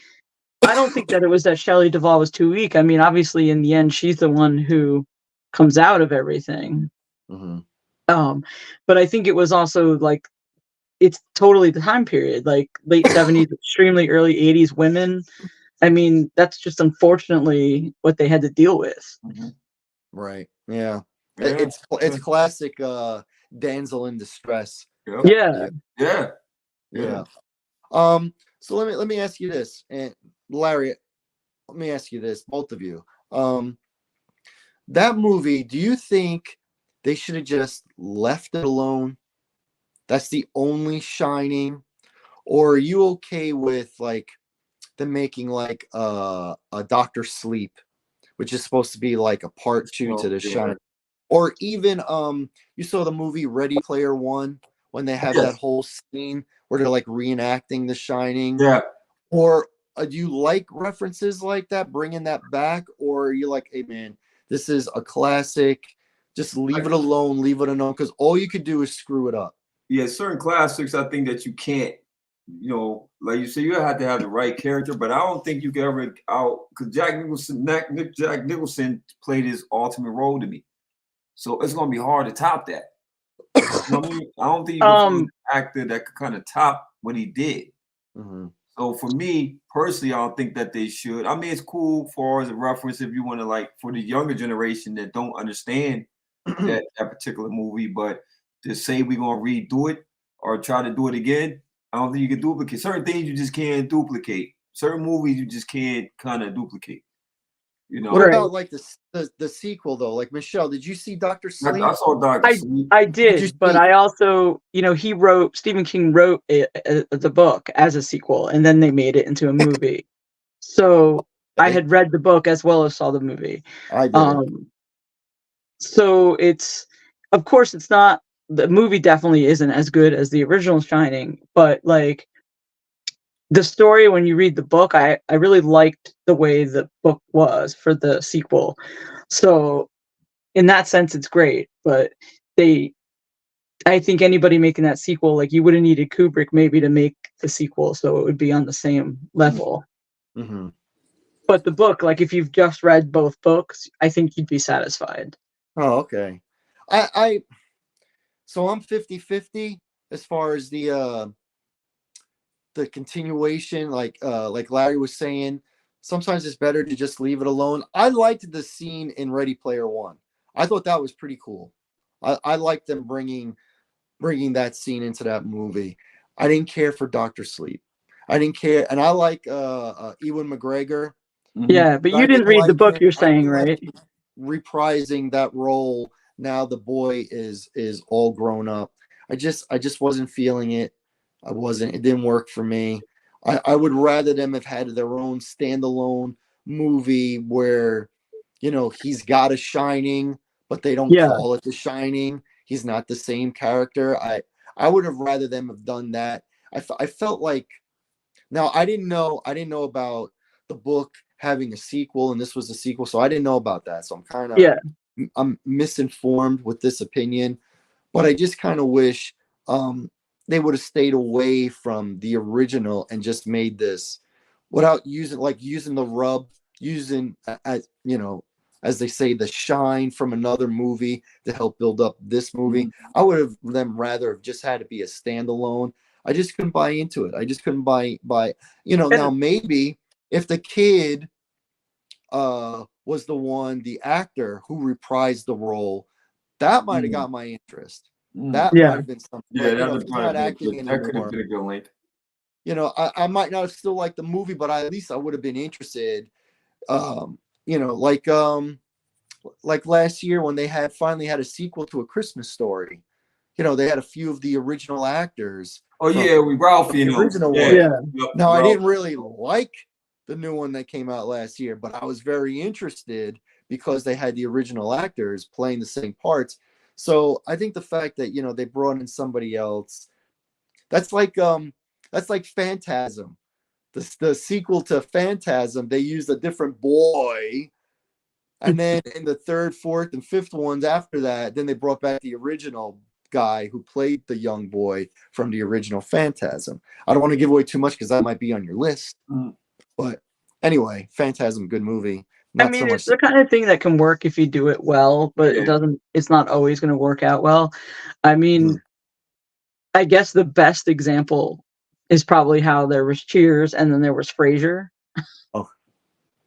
I don't think that it was that Shelley Duvall was too weak. I mean, obviously, in the end, she's the one who comes out of everything. Mm-hmm. But I think it was also like it's totally the time period, like late 70s, extremely early 80s women. I mean, that's just unfortunately what they had to deal with. Mhm. Right. Yeah. Yeah. It's classic damsel in distress. Yeah. Yeah. Yeah. So let me ask you this, and Larry, let me ask you this, both of you. That movie, do you think they should have just left it alone? That's the only Shining, or are you okay with like them making like a Doctor Sleep, which is supposed to be like a part 2 to the Shining, or even you saw the movie Ready Player One when they have that whole scene where they're like reenacting The Shining. Yeah. Or do you like references like that, bringing that back, or are you like, hey man, this is a classic, Just leave it alone, leave it alone, because all you could do is screw it up. Yeah, certain classics, I think that you can't, you know, like you say, you have to have the right character, but I don't think you can ever out because Jack Nicholson played his ultimate role to me, so it's gonna be hard to top that. You know what I mean? I don't think you can find an actor that could kind of top what he did. So for me personally, I don't think that they should. I mean, it's cool for as a reference if you want to like for the younger generation that don't understand that particular movie, but to say we're gonna redo it or try to do it again, I don't think you can duplicate certain things. You just can't duplicate certain movies. You just can't kind of duplicate. You know. What about like the sequel though? Like Michelle, did you see Dr. Sleep? I saw Dr. Sleep. I did, but I also, you know, Stephen King wrote the book as a sequel, and then they made it into a movie. So I had read the book as well as saw the movie. I did. So of course, it's not. The movie definitely isn't as good as the original Shining, but like the story, when you read the book, I really liked the way the book was for the sequel. So in that sense, it's great. But I think anybody making that sequel, like you would have needed Kubrick maybe to make the sequel, so it would be on the same level. But the book, like if you've just read both books, I think you'd be satisfied. Oh, okay. So I'm 50-50 as far as the continuation, like Larry was saying. Sometimes it's better to just leave it alone. I liked the scene in Ready Player One. I thought that was pretty cool. I liked them bringing that scene into that movie. I didn't care for Dr. Sleep. I didn't care, and I like Ewan McGregor. Yeah, but you didn't read the book, you're saying, right? Reprising that role now, the boy is all grown up. I just wasn't feeling it. It didn't work for me. I would rather them have had their own standalone movie where, you know, he's got a Shining, but they don't call it The Shining. He's not the same character. I would have rather them have done that. I felt like, now I didn't know about the book having a sequel, and this was a sequel, so I didn't know about that. So I'm kind of I'm misinformed with this opinion, but I just kind of wish they would have stayed away from the original and just made this without using the rub, using as you know, as they say, the shine from another movie to help build up this movie. I would have them rather have just had to be a standalone. I just couldn't buy into it. I just couldn't buy now maybe if the kid was the actor who reprised the role, that might have got my interest. That might have been something. Yeah, that could have been a good link. You know, I might not have still liked the movie, but at least I would have been interested. You know, like last year when they finally had a sequel to A Christmas Story. You know, they had a few of the original actors. Oh yeah, with Ralph, you know. Original one. Yep, now Ralph. I didn't really like the new one that came out last year, but I was very interested because they had the original actors playing the same parts. So I think the fact that, you know, they brought in somebody else, that's like Phantasm. The sequel to Phantasm, they used a different boy. And then in the third, fourth, and fifth ones after that, then they brought back the original guy who played the young boy from the original Phantasm. I don't want to give away too much because that might be on your list. But anyway, Phantasm, good movie. I mean, it's the kind of thing that can work if you do it well, but it's not always going to work out well. I mean, I guess the best example is probably how there was Cheers and then there was Frasier. Oh.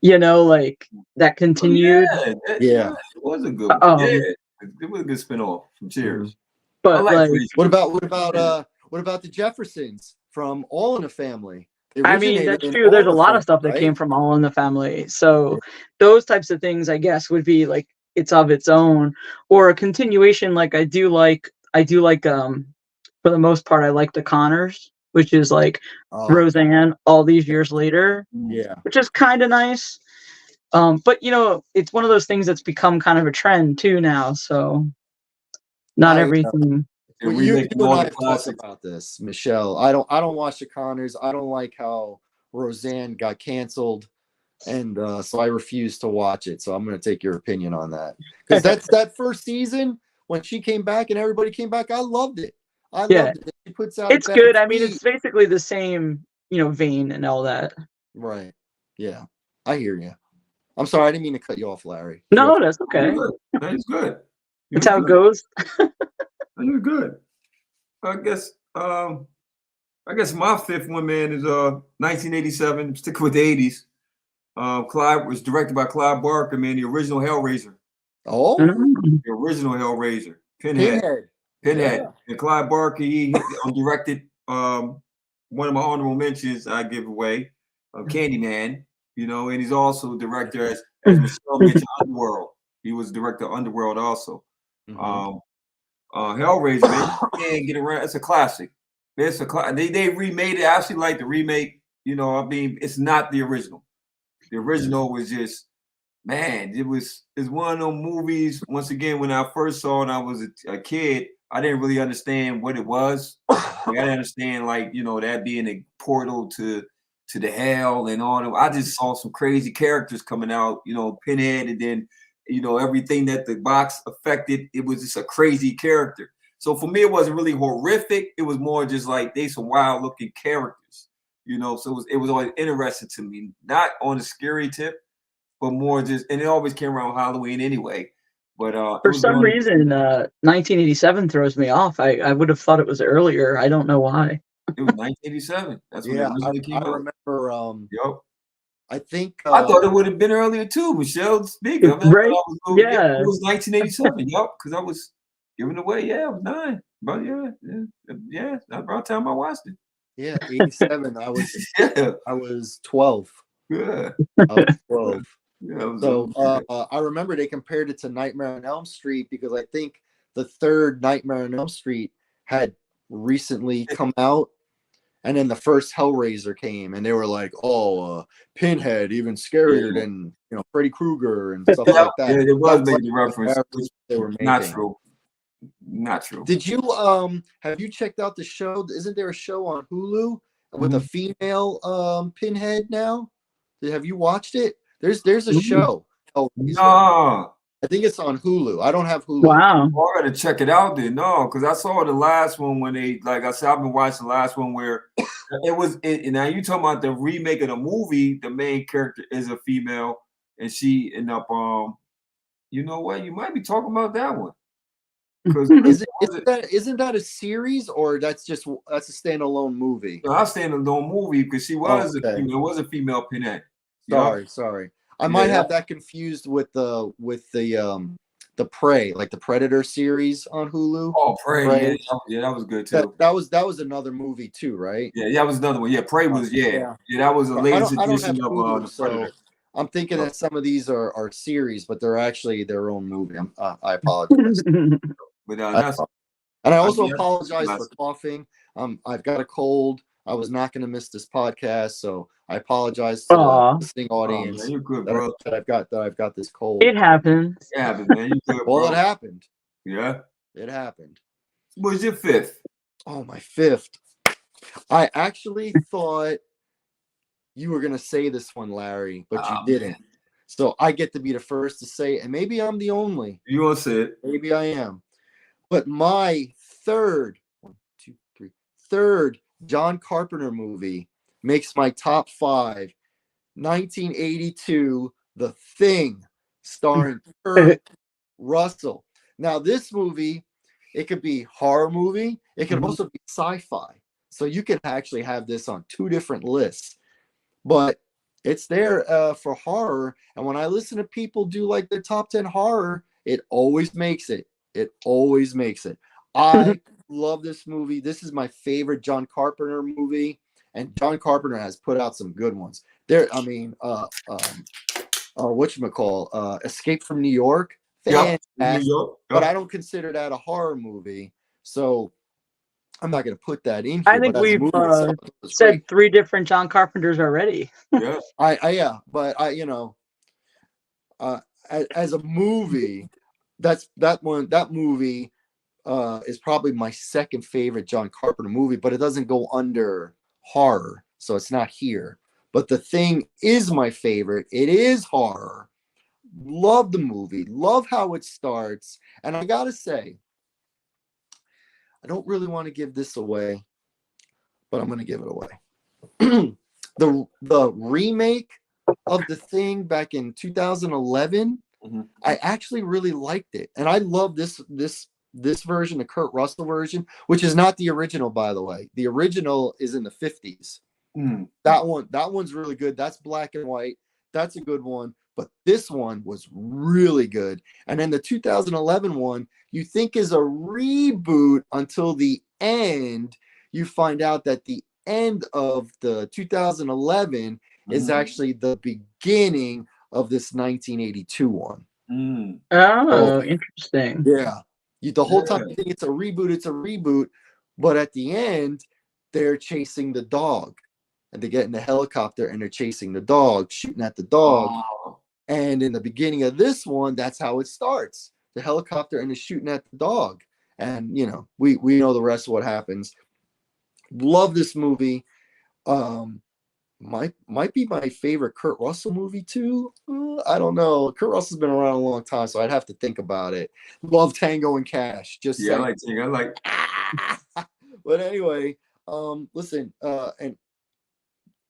You know, like that continued. It was a good one. It was a good spinoff from Cheers. But like what about the Jeffersons from All in the Family? I mean, that's true. There's a lot of stuff that came from All in the Family. So those types of things, I guess, would be like it's of its own, or a continuation. Like I do like for the most part, I like the Connors, which is like Roseanne all these years later. Yeah, which is kind of nice. But you know, it's one of those things that's become kind of a trend too now. So not everything. Well, you and I have talked about this, Michelle. I don't watch the Connors. I don't like how Roseanne got canceled. and so I refuse to watch it. So I'm going to take your opinion on that, because that's that first season when she came back and everybody came back. I loved it. I Yeah. loved it. She puts out. It's good. I mean, it's basically the same, vein and all that. Right. Yeah, I hear you. I'm sorry, I didn't mean to cut you off, Larry. No, that's okay. That's good. That's how it goes. You're good. I guess my fifth one, man, is 1987. Stick with the 80s. Clive was directed by Clive Barker, man, the original Hellraiser. Oh, the original Hellraiser, Pinhead. Yeah. And Clive Barker, he directed one of my honorable mentions I give away, Candyman. And he's also director as Michelle mentioned, Underworld. He was director of Underworld also. Hellraiser, man, you can't get around. It's a classic. They remade it. I actually like the remake. It's not the original. The original was just, man, it's one of those movies. Once again, when I first saw it, I was a kid. I didn't really understand what it was. I didn't understand, that being a portal to the hell and all that. I just saw some crazy characters coming out, Pinhead, and then, everything that the box affected. It was just a crazy character. So for me, it wasn't really horrific. It was more just like they some wild looking characters, So it was always interesting to me, not on a scary tip, but more just, and it always came around Halloween anyway. But for some reason, 1987 throws me off. I would have thought it was earlier. I don't know why. It was 1987. That's when it originally came out. I remember. Yep. I think I thought it would have been earlier too. Michelle, speaking, right? It was 1987. Yep, because I was giving away. Yeah, I was 9. But yeah. That's about the time I watched it. Yeah, 87. I was 12. Yeah, I was 12. Yeah, so I remember they compared it to Nightmare on Elm Street, because I think the third Nightmare on Elm Street had recently come out, and then the first Hellraiser came, and they were like, "Oh, Pinhead, even scarier than Freddy Krueger and stuff like that." Yeah, it was making reference. They were making. Not true. Did you have you checked out the show? Isn't there a show on Hulu with a female Pinhead now? Have you watched it? There's a show. No. I think it's on Hulu. I don't have Hulu. Wow. I gotta check it out then. No, because I saw the last one when they, like I said, I've been watching the last one where now you talking about the remake of the movie, the main character is a female, and she ended up you know what? You might be talking about that one. Isn't that a series, or that's a standalone movie? No, that's a standalone movie because she was a female. It was a female Pinhead. Sorry. I might have that confused with the Prey, like the Predator series on Hulu. Oh, Prey. Yeah, that was good too. That was another movie too, right? Yeah, that was another one. Yeah, Prey was that was a latest edition of Hulu, so I'm thinking that some of these are series, but they're actually their own movie. I apologize. But and I also apologize for coughing. I've got a cold. I was not going to miss this podcast, so I apologize to the listening audience. Man, you're good, bro. I've got this cold. It happens. It happened, man. You good, well, it happened. Yeah, it happened. What was your fifth? Oh, my fifth. I actually thought you were going to say this one, Larry, but you didn't. Man. So I get to be the first to say it, and maybe I'm the only. You want to say it? Maybe I am. But my third John Carpenter movie makes my top 5. 1982, The Thing, starring Kurt Russell. Now, this movie, it could be horror movie. It could also be sci-fi. So you can actually have this on 2 different lists. But it's there for horror. And when I listen to people do like their top 10 horror, it always makes it. I love this movie. This is my favorite John Carpenter movie, and John Carpenter has put out some good ones. Escape from New York, fantastic. New York. But I don't consider that a horror movie, so I'm not going to put that in here. I think we've said 3 different John Carpenters already. Yeah, as a movie, that movie is probably my second favorite John Carpenter movie, but it doesn't go under horror, so it's not here. but The Thing is my favorite. It is horror. Love the movie. Love how it starts. And I gotta say, I don't really want to give this away, but I'm gonna give it away. the remake of The Thing back in 2011, I actually really liked it, and I love this version, the Kurt Russell version, which is not the original, by the way. The original is in the 50s. That one's really good. That's black and white. That's a good one. But this one was really good. And then the 2011 one, you think is a reboot until the end. You find out that the end of the 2011 is actually the beginning of this 1982 one. Oh, interesting. Yeah. The whole time you think it's a reboot, but at the end, they're chasing the dog. And they get in the helicopter and they're chasing the dog, shooting at the dog. And in the beginning of this one, that's how it starts. The helicopter and they're shooting at the dog. And we know the rest of what happens. Love this movie. Might be my favorite Kurt Russell movie too. I don't know. Kurt Russell's been around a long time, so I'd have to think about it. Love Tango and Cash. Just I like Tango. I like. But anyway, listen, and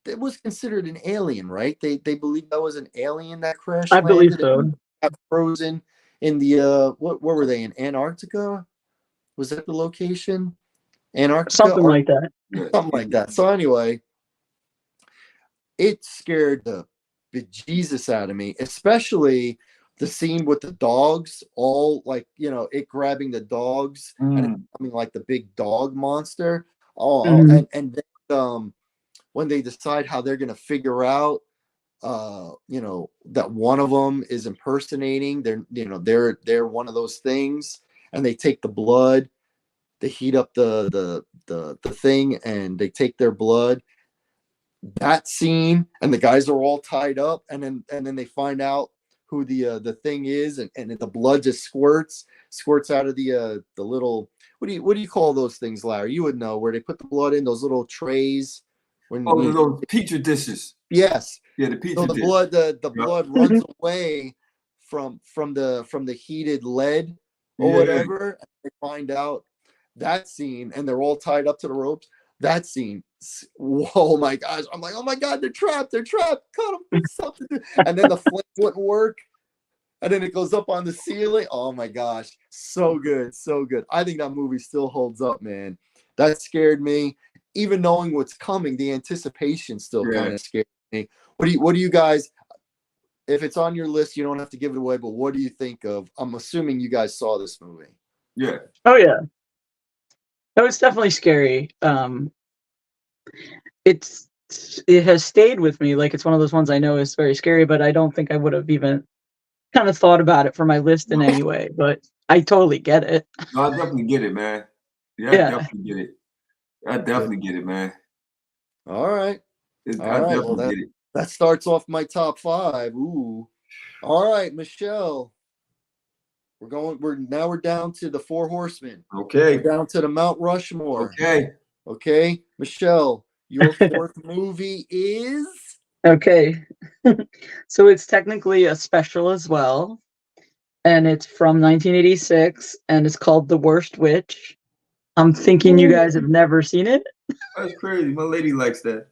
it was considered an alien, right? They believe that was an alien that crashed. I believe so. Got frozen in the what were they in Antarctica? Was that the location? Antarctica, something like that. Something like that. So anyway, it scared the bejesus out of me, especially the scene with the dogs, all like, it grabbing the dogs and it becoming like the big dog monster. And then, when they decide how they're going to figure out, that one of them is impersonating, they're one of those things, and they take the blood, they heat up the thing, and they take their blood. That scene, and the guys are all tied up, and then they find out who the thing is, and the blood just squirts out of the little, what do you call those things, Larry? You would know, where they put the blood in those little trays. Those petri dishes. Yes. Yeah, the petri so the dish. blood blood runs away from the heated lead or whatever. And they find out that scene, and they're all tied up to the ropes. That scene, oh my gosh! I'm like, oh my god, they're trapped! Cut them, something. And then the flame wouldn't work, and then it goes up on the ceiling. Oh my gosh, so good, so good. I think that movie still holds up, man. That scared me. Even knowing what's coming, the anticipation still kind of scared me. What do you guys? If it's on your list, you don't have to give it away. But what do you think of? I'm assuming you guys saw this movie. Yeah. Oh yeah. No, it's definitely scary. It has stayed with me. Like, it's one of those ones I know is very scary, but I don't think I would have even kind of thought about it for my list in any way. But I totally get it. No, I definitely get it, man. I definitely get it. I definitely get it, man. All right. Get it. That starts off my top 5. Ooh. All right, Michelle. We're down to the 4 horsemen. Okay. We're down to the Mount Rushmore. Okay. Michelle, your 4th movie is? Okay. So it's technically a special as well. And it's from 1986, and it's called The Worst Witch. I'm thinking you guys have never seen it. That's crazy. My lady likes that.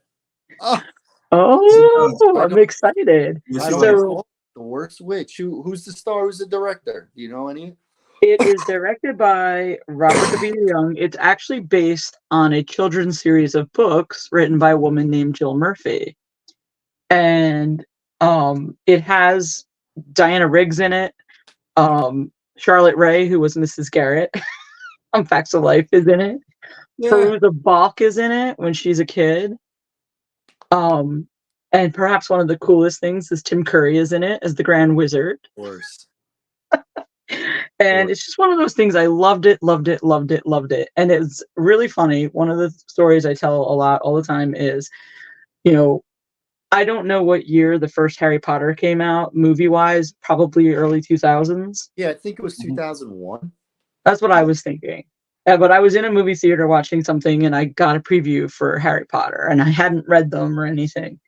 Oh, I'm excited. The Worst Witch. Who's the star? Who's the director? Do you know any? It is directed by Robert W. Young. It's actually based on a children's series of books written by a woman named Jill Murphy. And it has Diana Riggs in it. Charlotte Ray, who was Mrs. Garrett on Facts of Life, is in it. Perusa Balk is in it when she's a kid. And perhaps one of the coolest things is Tim Curry is in it as the Grand Wizard. Of course. And it's just one of those things. I loved it. And it's really funny. One of the stories I tell a lot all the time is, I don't know what year the first Harry Potter came out, movie-wise, probably early 2000s. Yeah, I think it was 2001. That's what I was thinking. But I was in a movie theater watching something, and I got a preview for Harry Potter, and I hadn't read them or anything.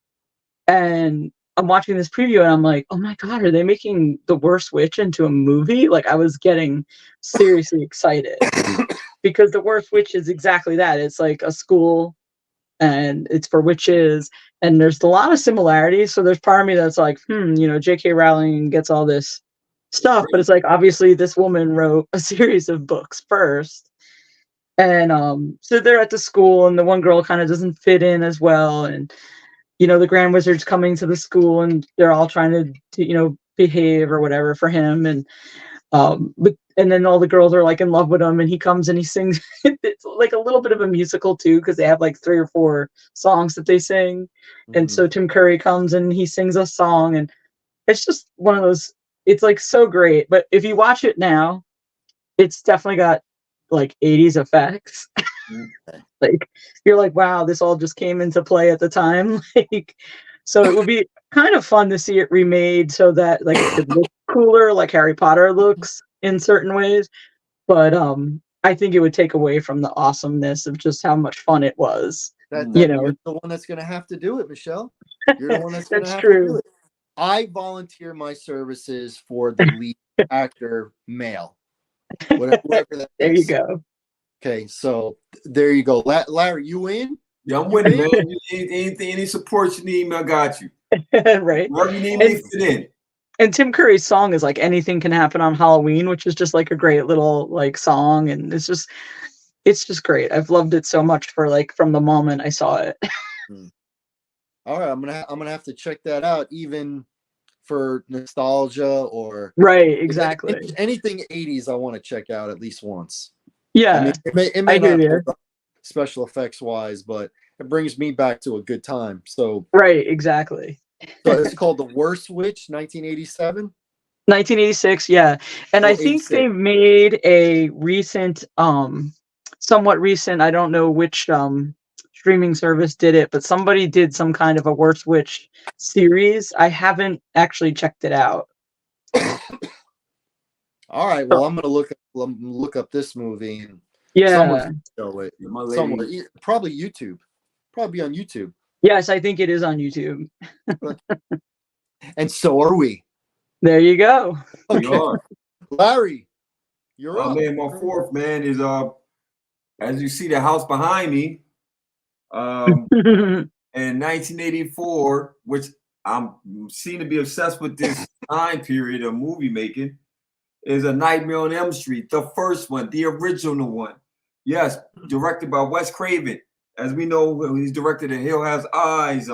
And I'm watching this preview and I'm like, oh my God, are they making The Worst Witch into a movie? Like, I was getting seriously excited because The Worst Witch is exactly that. It's like a school and it's for witches, and there's a lot of similarities. So there's part of me that's like, J.K. Rowling gets all this stuff, but it's like, obviously this woman wrote a series of books first. And so they're at the school and the one girl kind of doesn't fit in as well. And the Grand Wizard's coming to the school and they're all trying to behave or whatever for him. And then all the girls are like in love with him and he comes and he sings. It's like a little bit of a musical too, because they have like 3 or 4 songs that they sing. And so Tim Curry comes and he sings a song, and it's just one of those, it's like so great. But if you watch it now, it's definitely got like 80s effects. Like, you're like, wow, this all just came into play at the time. Like, so it would be kind of fun to see it remade so that like it could look cooler, like Harry Potter looks in certain ways. But I think it would take away from the awesomeness of just how much fun it was. You're the one that's going to have to do it, Michelle. You're the one that's going to have to do it. I volunteer my services for the lead actor male. Whatever that there is. You go. Okay, so there you go. Larry, you in? Yeah, I'm winning, man. Any support you need, man, I got you. Right. Wherever you need me to fit in. And Tim Curry's song is like Anything Can Happen on Halloween, which is just like a great little like song, and it's just great. I've loved it so much from the moment I saw it. All right, I'm gonna have to check that out, even for nostalgia or right, exactly. Anything 80s, I want to check out at least once. Yeah, I mean, it may not hold up special effects wise, but it brings me back to a good time. So right, exactly. So it's called The Worst Witch, 1987. 1986, yeah. And I think they made a recent, somewhat recent, I don't know which streaming service did it, but somebody did some kind of a Worst Witch series. I haven't actually checked it out. All right, well, I'm gonna look up this movie and someone show it somewhere. Probably YouTube. Probably on YouTube. Yes, I think it is on YouTube. And so are we. There you go. Okay. We are. Larry, you're up. Man, my fourth, man, is as you see the house behind me, in 1984, which I'm seen to be obsessed with this time period of movie making, is A Nightmare on Elm Street, the first one, the original one. Yes, directed by Wes Craven. As we know, he's directed The Hill Has Eyes,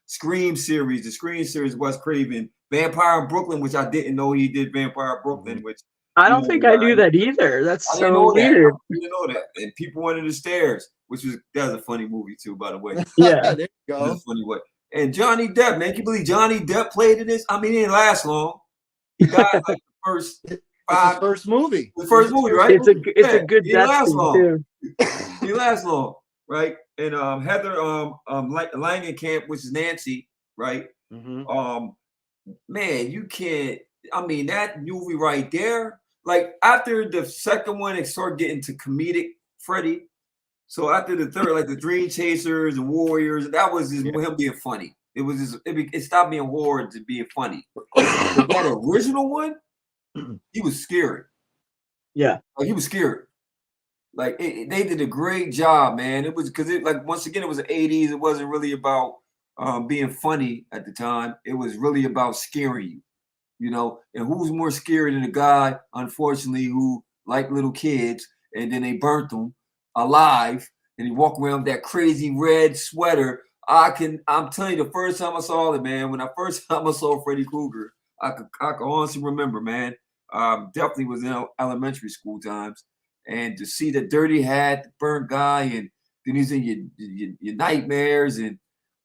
Scream series, the Scream series, Wes Craven, Vampire in Brooklyn, which I didn't know he did Vampire in Brooklyn, which I don't think I knew that either. That's so weird. I didn't know that. And People Under the Stairs, that was a funny movie too, by the way. Yeah, there you go. That's a funny way. And Johnny Depp, man, can you believe Johnny Depp played in this? I mean, he didn't last long. He died like the first his first movie. The first movie, right? It's a good death scene too. He lasts long, right? And Heather Langenkamp, which is Nancy, right? Mm-hmm. Man, you can't. I mean, that movie right there. Like after the second one, it started getting to comedic Freddy. So after the third, like the Dream Chasers and Warriors, that was just him being funny. It stopped being horror to being funny. But that original one, he was scary. Yeah, like he was scary. Like they did a great job, man. It was because once again, it was the 80s. It wasn't really about being funny at the time. It was really about scaring you, And who's more scary than a guy, unfortunately, who liked little kids and then they burnt them alive and he walked around with that crazy red sweater. I'm telling you, the first time I saw it, man, when I first time I saw Freddy Krueger, I could honestly remember, man. Definitely was in elementary school times. And to see the dirty hat, the burnt guy, and then he's in your nightmares, and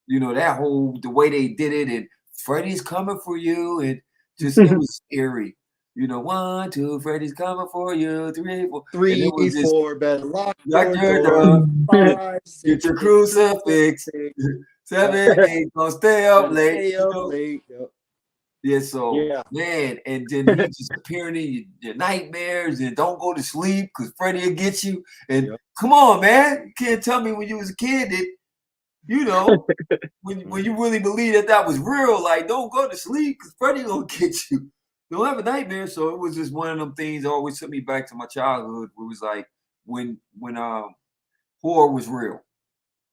that the way they did it, and Freddy's coming for you, and just it was scary. 1, 2, Freddy's coming for you. 3, 4, 3, 4, better lock your door. 5, get your crucifix. 7, 8, don't stay up late. Yeah, man, and then you just appearing in your nightmares and don't go to sleep because Freddy will get you. And come on, man, you can't tell me when you was a kid that you know, when you really believe that was real, like don't go to sleep because Freddy gonna get you. Don't have a nightmare. So it was just one of them things that always took me back to my childhood. Where it was like when horror was real.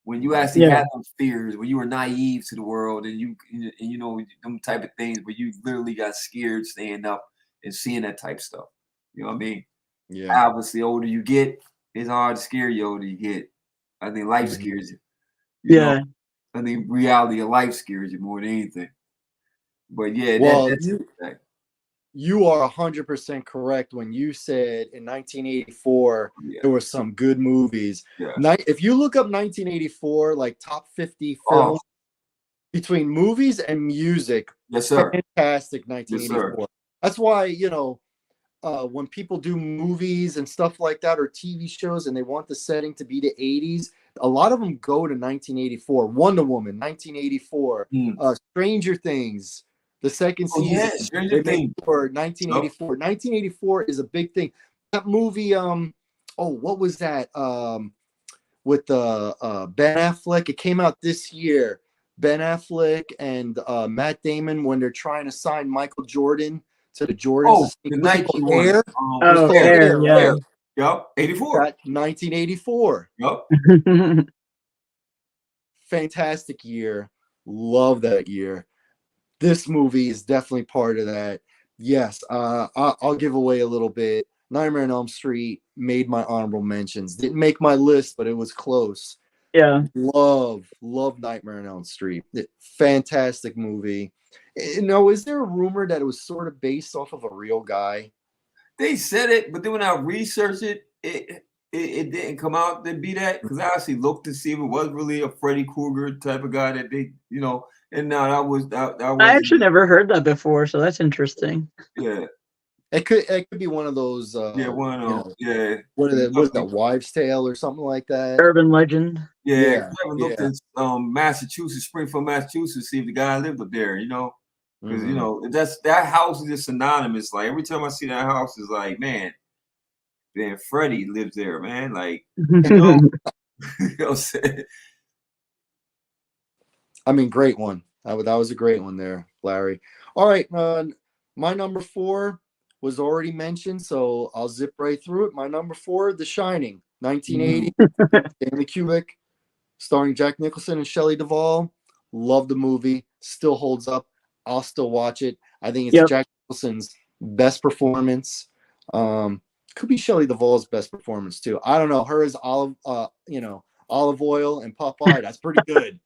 When you actually Yeah. had those fears, when you were naive to the world, and you know them type of things, where you literally got scared staying up and seeing that type of stuff. You know what I mean? Yeah. Obviously, the older you get, it's hard to scare you. Older you get, I think life Mhm. scares you. You know, Yeah. I think reality of life scares you more than anything. But yeah, Well, that's it. you are 100% correct when you said in 1984 Yeah, there were some good movies. yeah. If you look up 1984, like top 50 Oh, films between movies and music, yes, sir. fantastic Yes, sir. 1984. That's why, when people do movies and stuff like that or TV shows and they want the setting to be the 80s, a lot of them go to 1984. Wonder Woman, 1984. Mm. Stranger Things, the second Oh season. yeah, Stranger They made Things. for 1984. 1984 is a big thing. That movie, what was that? With Ben Affleck. It came out this year. Ben Affleck and Matt Damon when they're trying to sign Michael Jordan to the Jordans. Oh, the What's it Nike called? one. Air. What's Oh, Air? Air, yeah. Air. Yup, 84. That 1984. Yup. Fantastic year. Love that year. This movie is definitely part of that. Yes, I'll give away a little bit. Nightmare on Elm Street made my honorable mentions. Didn't make my list, but it was close. Yeah. Love Nightmare on Elm Street. Fantastic movie. Is there a rumor that it was sort of based off of a real guy? They said it, but then when I researched it didn't come out to be that because I actually looked to see if it was really a Freddy Krueger type of guy that they, and now that I was actually never heard that before, so that's interesting. yeah. It could be one of those Yeah, one of them. Yeah. What is that, Wives' Tale or something like that? Urban legend. Yeah, I haven't looked at Massachusetts, Springfield, Massachusetts, see if the guy lived up there, because that house is just synonymous. Like every time I see that house, is like, man, Freddie lives there, man. Like, you know what I'm saying? I mean, great one. That was a great one there, Larry. All right, my number 4 was already mentioned, so I'll zip right through it. My number 4, The Shining, 1980, Stanley Kubrick, starring Jack Nicholson and Shelley Duvall. Love the movie, still holds up. I'll still watch it. I think it's Jack Nicholson's best performance. Could be Shelley Duvall's best performance too. I don't know. Her as olive oil and Popeye. That's pretty good.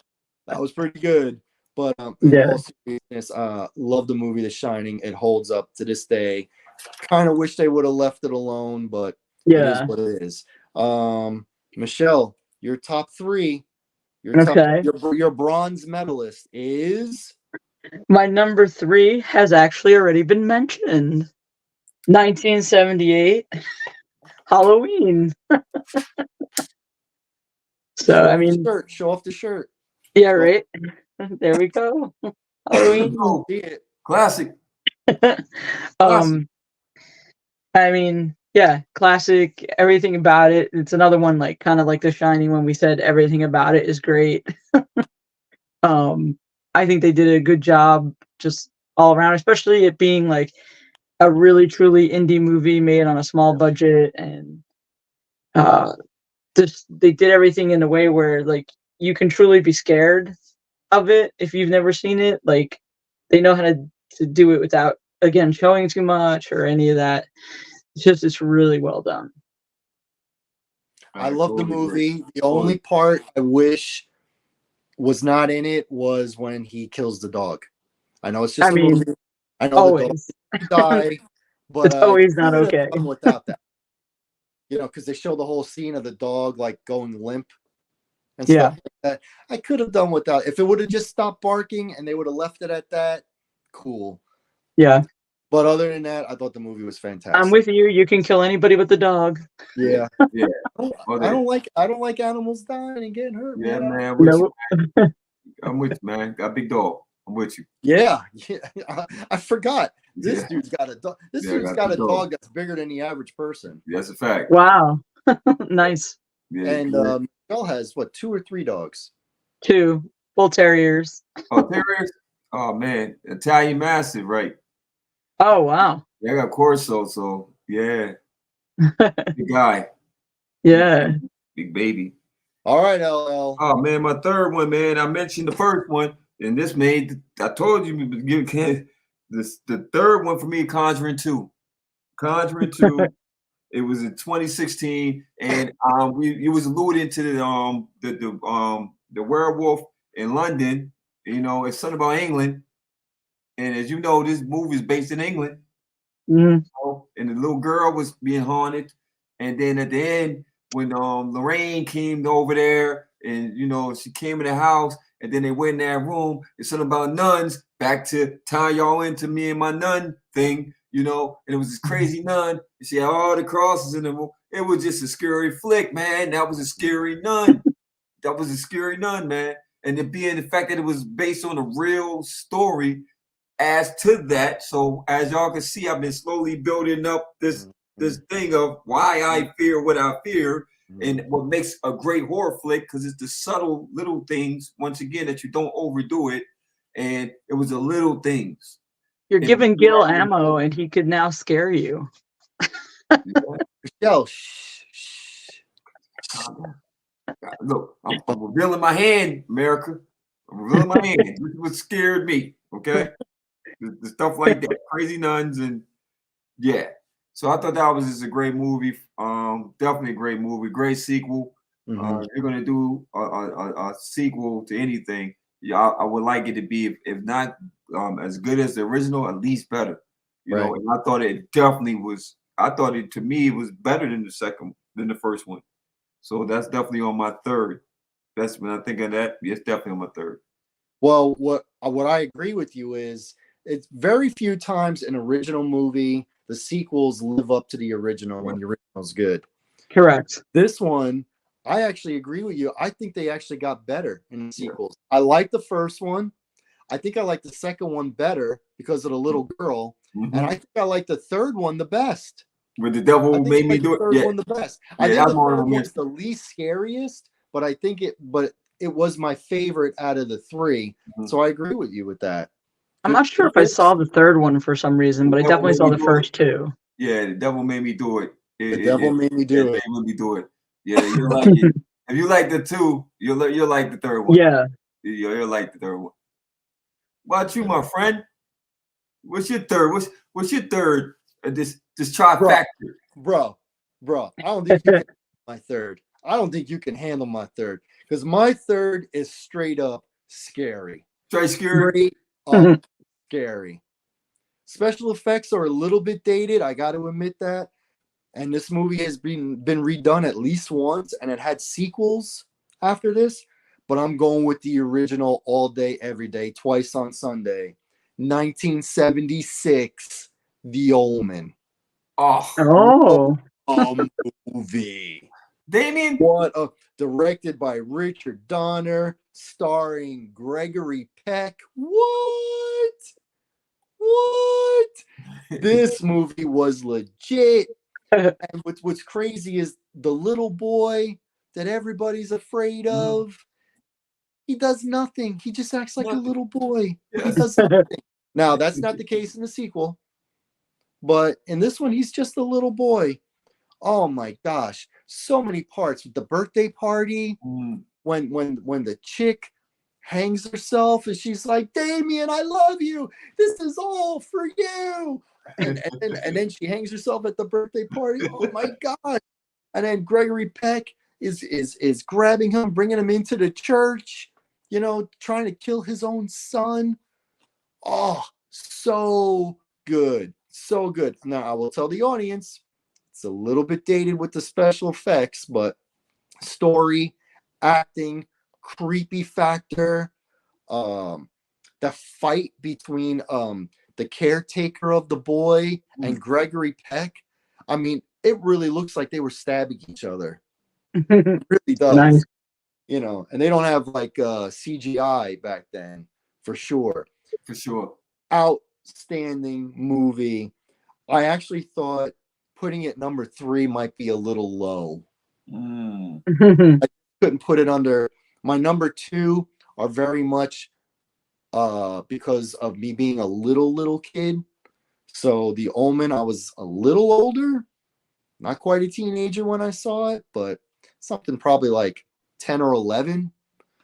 That was pretty good. But in all seriousness, love the movie The Shining. It holds up to this day. Kind of wish they would have left it alone, but it is what it is. Michelle, your top 3, your bronze medalist is. My number 3 has actually already been mentioned. 1978, Halloween. So I mean, show off the shirt. Yeah, right. There we go. Halloween. Classic. I mean, yeah, classic. Everything about it. It's another one like kind of like The Shining when we said everything about it is great. I think they did a good job just all around, especially it being like a really truly indie movie made on a small budget, and they did everything in a way where like you can truly be scared of it if you've never seen it. Like they know how to do it without again showing too much or any of that. It's really well done. I love the movie. The only part I wish was not in it was when he kills the dog. I know it's just a movie. I know always. The dog die, but it's always not okay. Without that, because they show the whole scene of the dog like going limp and Yeah. stuff like that. I could have done without. If it would have just stopped barking and they would have left it at that, cool. Yeah. But other than that, I thought the movie was fantastic. I'm with you. You can kill anybody with the dog. Yeah. Yeah. I don't like animals dying and getting hurt. Yeah, man. I'm with you, man. Got a big dog. I'm with you. Yeah. I forgot. This dude's got a dog. This dude's got a dog that's bigger than the average person. That's a fact. Wow. Nice. Yeah, and Michelle has 2 or 3 dogs? 2 bull terriers. Oh, terriers. Oh man, Italian Mastiff, right? Oh wow. Yeah, I got Corso, so yeah, big guy, big, Yeah. big baby. All right, LL. Oh man, my third one, man. I mentioned the first one, and this made. I told you this the third one for me. Conjuring 2. Conjuring 2. It was in 2016, and it was alluding to the werewolf in London. You know, it's something about England, and as you know, this movie is based in England. Mhm. And the little girl was being haunted, and then at the end, when Lorraine came over there, and you know she came in the house, and then they went in that room. It's something about nuns. Back to tie y'all into me and my nun thing, you know. And it was this crazy nun. And she had all the crosses in the room. It was just a scary flick, man. That was a scary nun. That was a scary nun, man. And it being the fact that it was based on a real story adds to that. So as y'all can see, I've been slowly building up this thing of why I fear what I fear, and what makes a great horror flick, because it's the subtle little things, once again, that you don't overdo it. And it was the little things. You're And giving Gil ammo, and he could now scare you. Michelle, look, I'm revealing my hand, America. I'm revealing my hand. This is what scared me. Okay, the stuff like that, crazy nuns, and yeah. So I thought that was just a great movie. Definitely a great movie. Great sequel. If you're gonna do a sequel to anything, yeah, I would like it to be, if not as good as the original, at least better. You know, and I thought it definitely was. I thought it, to me, it was better than the first one. So that's definitely on my third. That's when I think of that. It's definitely on my third. Well, what I agree with you is it's very few times an original movie the sequels live up to the original when the original's good. Correct. This one, I actually agree with you. I think they actually got better in the sequels. I like the first one. I think I like the second one better because of the little girl. And I think I like the third one the best. With the devil made me do it. The third one the best. I think the third one's the least scariest, but I think it was my favorite out of the 3. So I agree with you with that. I'm not sure if I saw the third one for some reason, but I definitely saw the first 2. Yeah, the devil made me do it. The devil made me do it. Made me do it. Yeah, you like it. If you like the 2, you'll like the third one. Yeah. You'll like the third one. What about you, my friend? What's your third? What's your third? This trifecta. Bro, I don't think you can handle my third. I don't think you can handle my third, because my third is straight up scary. Straight up scary. Special effects are a little bit dated. I got to admit that. And this movie has been redone at least once, and it had sequels after this. But I'm going with the original all day, every day, twice on Sunday. 1976, The Omen. Oh. A movie. Damien? Directed by Richard Donner, starring Gregory Peck. What? This movie was legit. And what's crazy is the little boy that everybody's afraid of. He does nothing. He just acts like a little boy. He does nothing. Now, that's not the case in the sequel. But in this one, he's just a little boy. Oh my gosh. So many parts with the birthday party. When the chick hangs herself and she's like, Damien, I love you. This is all for you. And then she hangs herself at the birthday party. Oh my God. And then Gregory Peck is grabbing him, bringing him into the church, you know, trying to kill his own son. Oh, so good. So good. Now, I will tell the audience, it's a little bit dated with the special effects, but story, acting, creepy factor, the fight between the caretaker of the boy and Gregory Peck. I mean, it really looks like they were stabbing each other. It really does. Nice. You know, and they don't have like CGI back then, for sure. For sure. Outstanding movie. I actually thought putting it number 3 might be a little low. I couldn't put it under. My number 2 are very much because of me being a little kid. So The Omen, I was a little older, not quite a teenager when I saw it, but something probably like 10 or 11.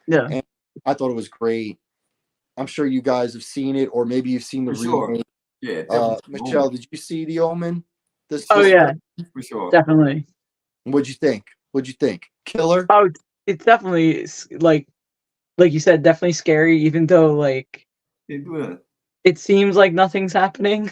Yeah. And I thought it was great. I'm sure you guys have seen it, or maybe you've seen the For sure. remake. Yeah, definitely. Michelle, did you see The Omen? Oh yeah, For sure. definitely. What'd you think? Killer? Oh, it's definitely like you said, definitely scary. Even though like it seems like nothing's happening.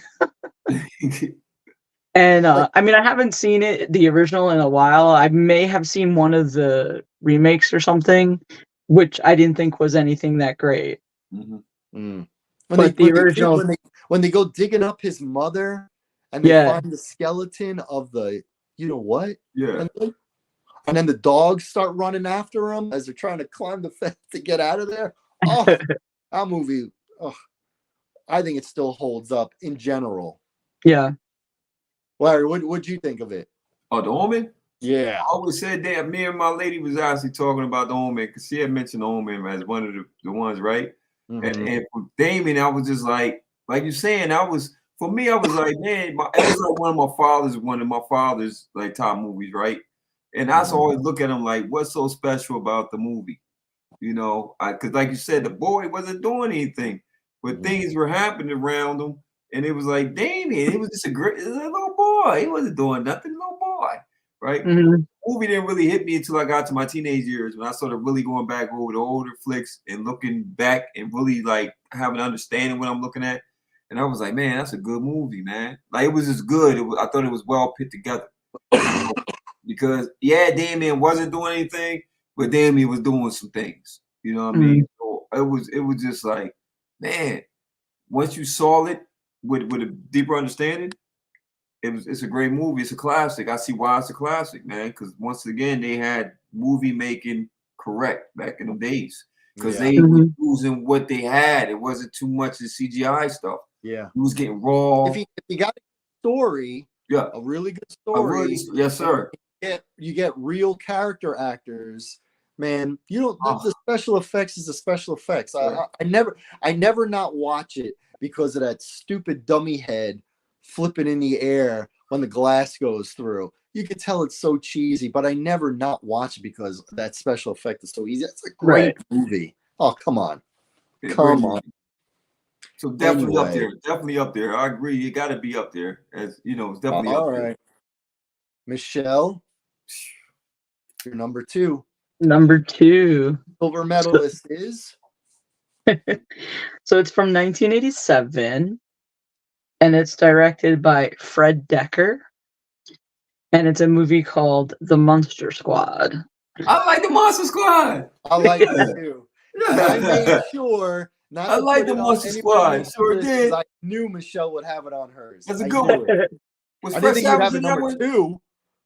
And I mean, I haven't seen the original in a while. I may have seen one of the remakes or something, which I didn't think was anything that great. Mm. But the original, when they go digging up his mother and they yeah, find the skeleton of the, you know what? Yeah. And then the dogs start running after him as they're trying to climb the fence to get out of there. Oh, that movie, I think it still holds up in general. yeah. Larry, what'd you think of it? Oh, The Omen? Yeah. I always said that me and my lady was actually talking about The Omen because she had mentioned The Omen as one of the ones, right? Mm-hmm. And for Damien, I was just like you're saying, for me, I was like, man, it was like one of my father's like top movies, right? And I always look at him like, what's so special about the movie? You know, because like you said, the boy wasn't doing anything, but things were happening around him. And it was like, Damien, he was just a little boy. He wasn't doing nothing, little boy, right? Mm-hmm. The movie didn't really hit me until I got to my teenage years when I started really going back over the older flicks and looking back and really like having an understanding what I'm looking at. And I was like, man, that's a good movie, man. Like it was just good. I thought it was well put together. Because yeah, Damien wasn't doing anything, but Damien was doing some things. You know what I mean? So it was just like, man, once you saw it with a deeper understanding, it's a great movie. It's a classic. I see why it's a classic, man. Because once again, they had movie making correct back in the days. Because they were using what they had. It wasn't too much of CGI stuff. Yeah. It was getting raw. If you got a story, a really good story, yes, sir. You get real character actors, man. You don't the special effects is the special effects. I never not watch it because of that stupid dummy head flipping in the air when the glass goes through. You can tell it's so cheesy, but I never not watch it because that special effect is so easy. It's a great movie. Oh, come on. Come on. So definitely up there. Definitely up there. I agree. You got to be up there. As you know, it's definitely up there. All right. Michelle, you're number 2. Number 2. Silver medalist is? So it's from 1987, and it's directed by Fred Decker, and it's a movie called The Monster Squad. I like The Monster Squad. I like it too. And I made sure not to like put The it Monster on Squad. Sure did. I knew Michelle would have it on hers. That's a good one. I didn't think you'd have it number 2,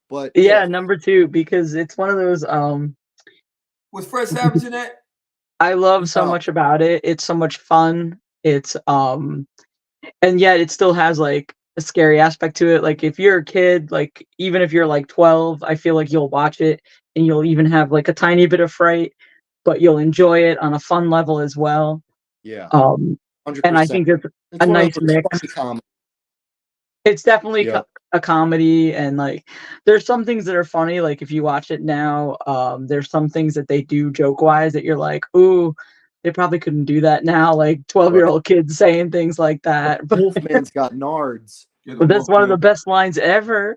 but yeah, number 2 because it's one of those. Was Fred Savage in that? I love so much about it. It's so much fun. It's and yet it still has like a scary aspect to it. Like if you're a kid, like even if you're like 12, I feel like you'll watch it and you'll even have like a tiny bit of fright, but you'll enjoy it on a fun level as well. Yeah. 100%. And I think it's a nice mix. It's definitely a comedy, and like there's some things that are funny. Like if you watch it now, there's some things that they do joke wise that you're like, ooh, they probably couldn't do that now. Like 12-year-old kids saying things like that. But Wolfman's got nards. But that's one of the best lines ever.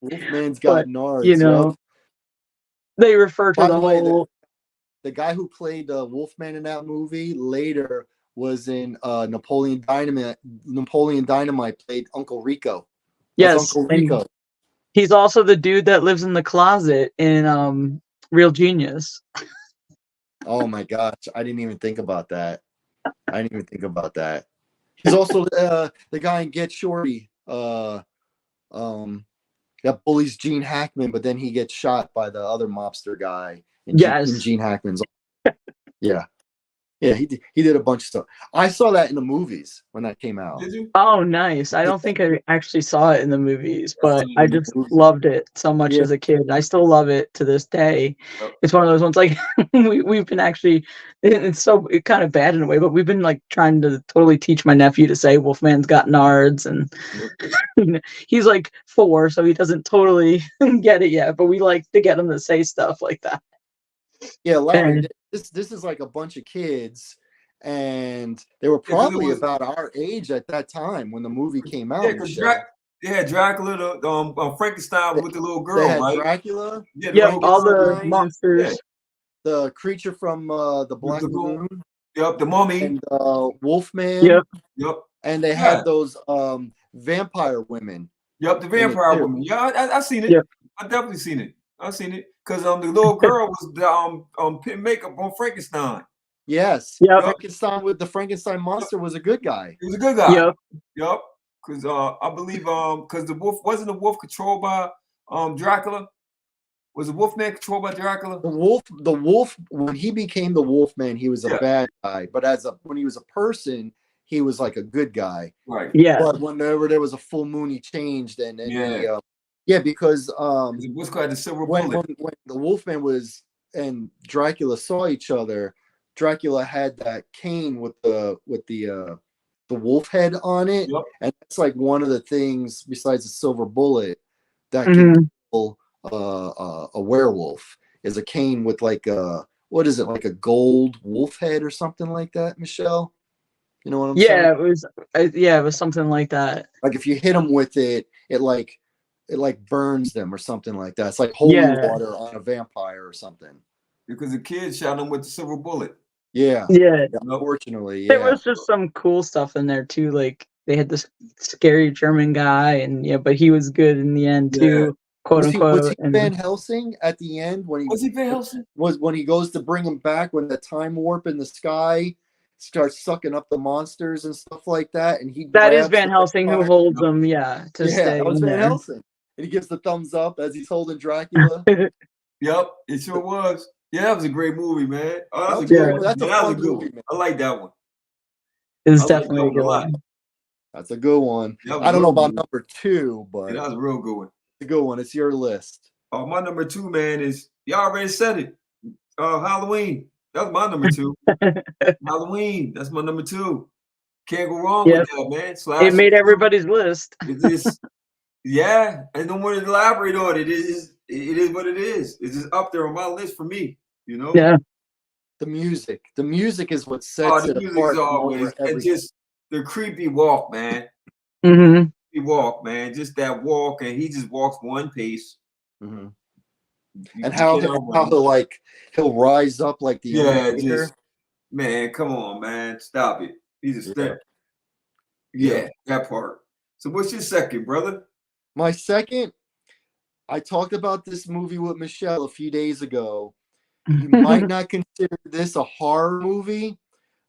Wolfman's got nards. You know, they refer to the whole. The guy who played Wolfman in that movie later was in Napoleon Dynamite. Napoleon Dynamite played Uncle Rico. Yes, Uncle Rico. He's also the dude that lives in the closet in Real Genius. Oh my gosh, I didn't even think about that. He's also the guy in Get Shorty. That bullies Gene Hackman, but then he gets shot by the other mobster guy. In Gene Hackman's. Yeah. Yeah, he did a bunch of stuff. I saw that in the movies when that came out. Did you? Oh, nice. I don't think I actually saw it in the movies, but I just Movies. loved it so much Yeah. as a kid. I still love it to this day. Yep. It's one of those ones like we've been actually it's kind of bad in a way, but we've been like trying to totally teach my nephew to say Wolfman's got nards, and he's like 4, so he doesn't totally get it yet, but we like to get him to say stuff like that. Yeah, Larry, And this is like a bunch of kids, and they were 'cause it probably was- about our age at that time when the movie came out. Yeah, because they had Dracula, Frankenstein with the little girl, They had right? Dracula, Yeah, yep, little all girl, the Frankenstein, monsters. the creature from the Black Lagoon, Yep, the mummy. and Wolfman. Yep. Yep. And they had those vampire women. Yep, the vampire woman. Yeah, I seen it. Yep. I definitely seen it. I seen it because the little girl was the pin makeup on Frankenstein. Yes. Yep. Frankenstein with the Frankenstein monster was a good guy. He was a good guy. Yep. Yep. Because I believe because the wolf wasn't the wolf controlled by Dracula. Was the Wolfman controlled by Dracula? The wolf when he became the Wolfman, he was a bad guy. But when he was a person, he was like a good guy. Right. Yeah. But whenever there was a full moon, he changed, and because what's called the silver when bullet. when the Wolfman and Dracula saw each other, Dracula had that cane with the wolf head on it, and that's like one of the things besides the silver bullet that can kill a werewolf is a cane with like what is it, like a gold wolf head or something like that, Michelle? You know what I'm saying? Yeah, it was something like that. Like if you hit them with it, it like burns them or something like that. It's like holy water on a vampire or something. Because the kid shot him with the silver bullet. Yeah. Yeah. Unfortunately, there was just some cool stuff in there too. Like they had this scary German guy, and but he was good in the end too, quote unquote. Was he Van Helsing at the end when was he Van Helsing? Was when he goes to bring him back when the time warp in the sky starts sucking up the monsters and stuff like that, and that is Van Helsing who holds them. Yeah, to stay. That was Van Helsing, and he gives the thumbs up as he's holding Dracula. Yep, it sure was. Yeah, that was a great movie, man. Oh, that's a fun movie, man. I like that one. It's definitely a good one. That's a good one. I don't know about number 2, but that was a real good one. It's a good one. It's your list. My number 2, man, is y'all already said it. Halloween. That's my number 2. Halloween. That's my number 2. Can't go wrong with that, man. It made everybody's list. It is. Yeah, I don't want to elaborate on it. It is what it is. It's just up there on my list for me. You know. Yeah. The music is what sets it apart. Always, and just the creepy walk, man. Mm-hmm. Creepy walk, man. Just that walk, and he just walks one pace. Mm-hmm. And how he'll rise up like the man, come on, man, stop it. He's a step. Yeah, that part. So what's your second, brother? My second, I talked about this movie with Michelle a few days ago. You might not consider this a horror movie,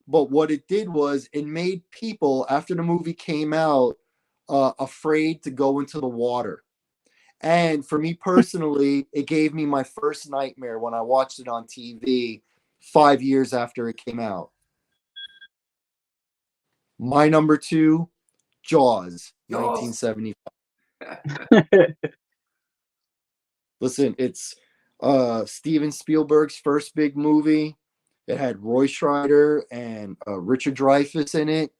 but what it did was it made people, after the movie came out, afraid to go into the water. And for me personally, it gave me my first nightmare when I watched it on TV 5 years after it came out. My number 2, Jaws. 1975. Listen, it's Steven Spielberg's first big movie. It had Roy Scheider and Richard Dreyfuss in it.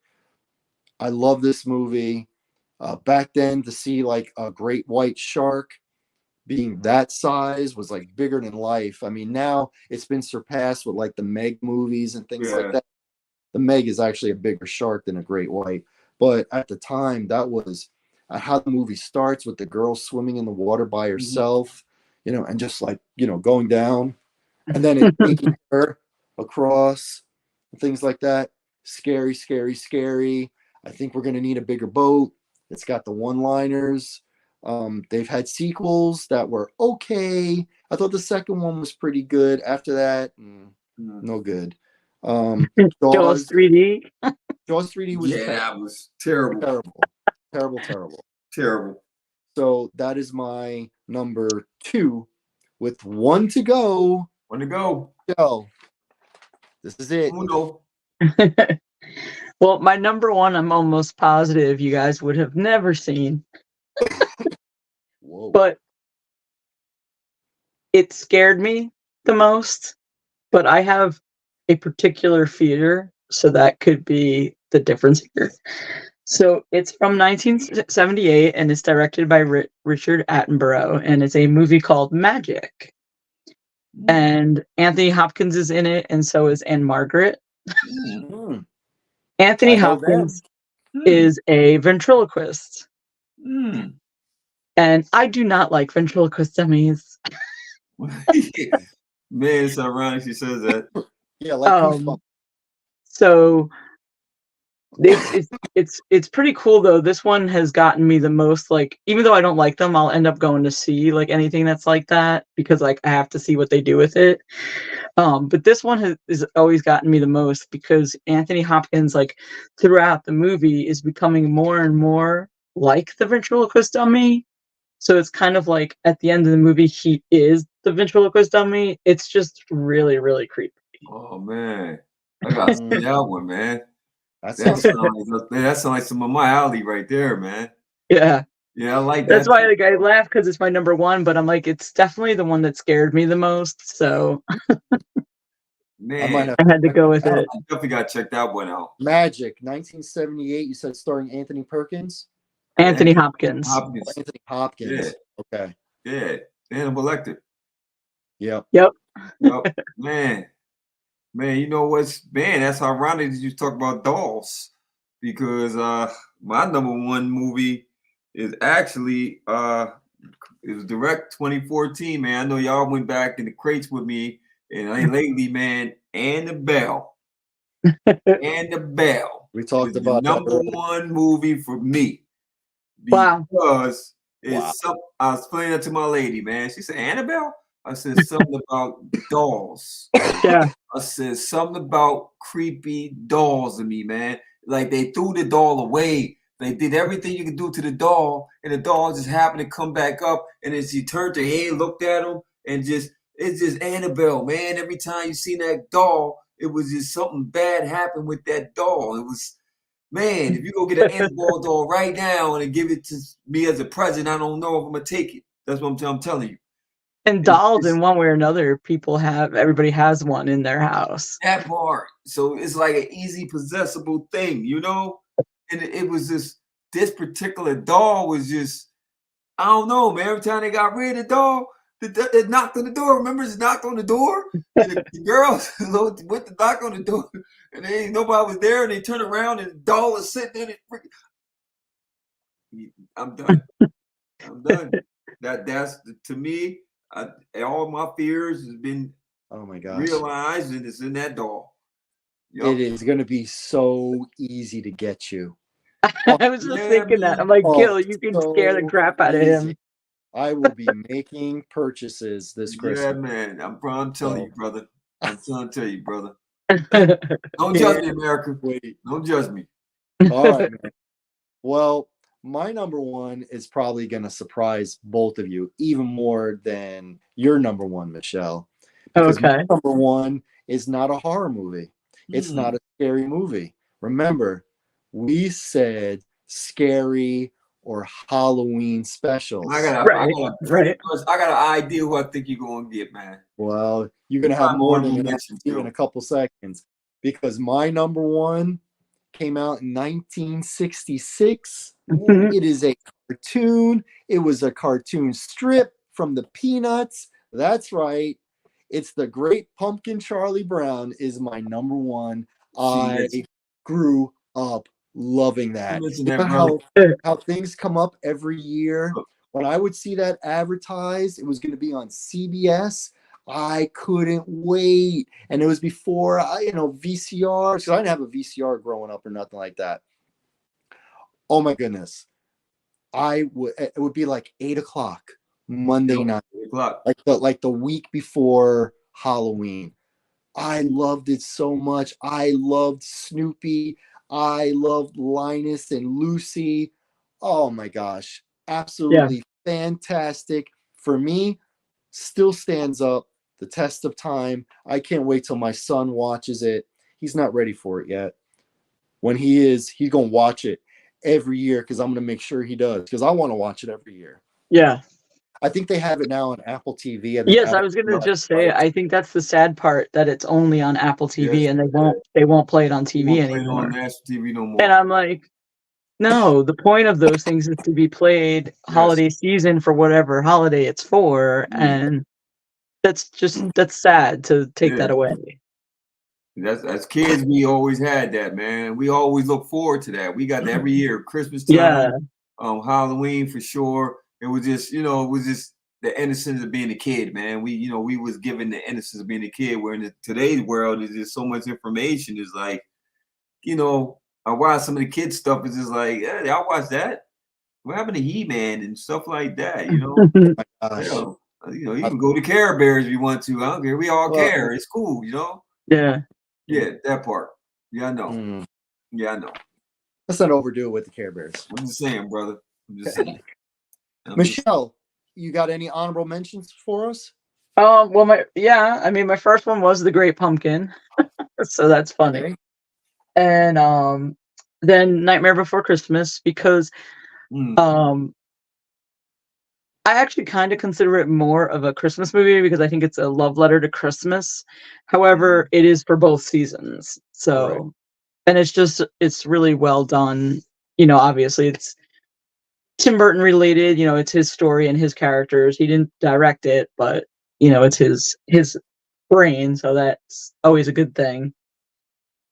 I love this movie. Back then, to see like a great white shark being that size was like bigger than life. I mean, now it's been surpassed with like the Meg movies and things like that. The Meg is actually a bigger shark than a great white. But at the time, that was how the movie starts with the girl swimming in the water by herself, and just like, going down. And then it taking her across, things like that. Scary, scary, scary. I think we're going to need a bigger boat. It's got the one-liners. They've had sequels that were okay. I thought the second one was pretty good. After that, no good. Jaws 3D. Jaws 3D was that was terrible. Terrible. So that is my number 2 with 1 to go. One to go. Joe, This is it. Uno. Well, my number one, I'm almost positive you guys would have never seen, Whoa. but it scared me the most. But I have a particular fear, so that could be the difference here. So it's from 1978, and it's directed by Richard Attenborough, and it's a movie called Magic. And Anthony Hopkins is in it, and so is Anne Margaret. Mm. Anthony I know Hopkins Hmm. is a ventriloquist, Hmm. and I do not like ventriloquist dummies. Man, it's ironic she says that. Yeah, like Goosebumps. So it's pretty cool though. This one has gotten me the most, like, even though I don't like them, I'll end up going to see like anything that's like that because like I have to see what they do with it. But this one has always gotten me the most because Anthony Hopkins, like, throughout the movie is becoming more and more like the ventriloquist dummy. So it's kind of like at the end of the movie, he is the ventriloquist dummy. It's just really, really creepy. Oh man, I gotta see that one, man. That That sounds sounds like some of my alley right there, man. Yeah. Yeah, I like That's that. why like I laugh because it's my number one, but I'm like, it's definitely the one that scared me the most. So I might Man, have I had to go with I it. definitely gotta check that one out. Magic, 1978. You said starring Anthony Perkins? Anthony Hopkins. Hopkins. Anthony Hopkins. Yeah. Okay. Yeah, Hannibal Lecter. Yep. Yep. Yep. Man, you know what's, man, that's ironic that you talk about dolls because my number one movie is actually it was direct 2014, man. I know y'all went back in the crates with me, and lately, man, Annabelle. Annabelle We is talked the about that number earlier. one movie for me Wow. because Wow. I was explaining that to my lady, man. She said, Annabelle? I said something about dolls. Yeah. I said something about creepy dolls to me, man. Like they threw the doll away. They did everything you could do to the doll, and the doll just happened to come back up. And then she turned her head, looked at him, and it's just Annabelle, man. Every time you seen that doll, it was just something bad happened with that doll. It was, man, if you go get an Annabelle doll right now and give it to me as a present, I don't know if I'm gonna take it. That's what I'm telling you. And dolls, in one way or another, everybody has one in their house. That part. So it's like an easy possessible thing, you know? And it was just, this particular doll was just, I don't know, man. Every time they got rid of the doll, it knocked on the door. Remember, it knocked on the door? And the girls went to knock on the door, and nobody was there, and they turned around, and the doll was sitting in it. I'm done. I'm done. That's to me, all my fears has been Oh my gosh. realized, and it's in that doll. Yup. It is going to be so easy to get you. I was just thinking that. I'm like, Gil, you can scare the crap out of him. I will be making purchases this Christmas. Yeah, man. I'm telling you, brother. I'm trying to tell you, brother. Don't Don't judge me, America. Wait. Don't judge me. All right, man. Well, my number one is probably going to surprise both of you even more than your number one, Michelle. Because my number one is not a horror movie. It's not a scary movie. Remember, we said scary or Halloween specials. I got an idea who I think you're gonna get, man. Well, you're gonna have more than that in a couple seconds because my number one came out in 1966. It is a cartoon. It was a cartoon strip from the Peanuts. That's right. It's The Great Pumpkin. Charlie Brown is my number one. I grew up loving that. You know how things come up every year? When I would see that advertised, it was going to be on CBS. I couldn't wait. And it was before VCR. because I didn't have a VCR growing up or nothing like that. Oh my goodness. It would be like 8:00 Monday night. Like the week before Halloween. I loved it so much. I loved Snoopy. I loved Linus and Lucy. Oh my gosh. Absolutely fantastic. For me, still stands up the test of time. I can't wait till my son watches it. He's not ready for it yet. When he is, he's gonna watch it every year because I'm gonna make sure he does because I want to watch it every year. Yeah. I think they have it now on Apple TV. And Yes, I was gonna just say I think that's the sad part that it's only on Apple TV Yes, and they won't play it on we TV won't play it anymore. on national TV no more. And I'm like, no, the point of those things is to be played holiday season for whatever holiday it's for, and that's sad to take that away. That's as kids, we always had that, man. We always look forward to that. We got that every year, Christmas time, Halloween for sure. It was just, it was just the innocence of being a kid, man. We was given the innocence of being a kid. Where in today's world, is just so much information. Is like, I watch some of the kids stuff. It's just like, yeah, I watch that. What happened to He-Man and stuff like that? Oh my gosh. You can go to Care Bears if you want to. I don't care. We all care. It's cool, Yeah. Yeah, that part. Yeah, I know. Yeah, I know. Let's not overdo it with the Care Bears. I'm just saying, brother. I'm just saying. Michelle, you got any honorable mentions for us? Well, my first one was The Great Pumpkin, so that's funny. Okay. And then Nightmare Before Christmas, because I actually kind of consider it more of a Christmas movie because I think it's a love letter to Christmas. However, it is for both seasons. So, and it's really well done. Obviously it's Tim Burton related, it's his story and his characters. He didn't direct it, but it's his brain, so that's always a good thing.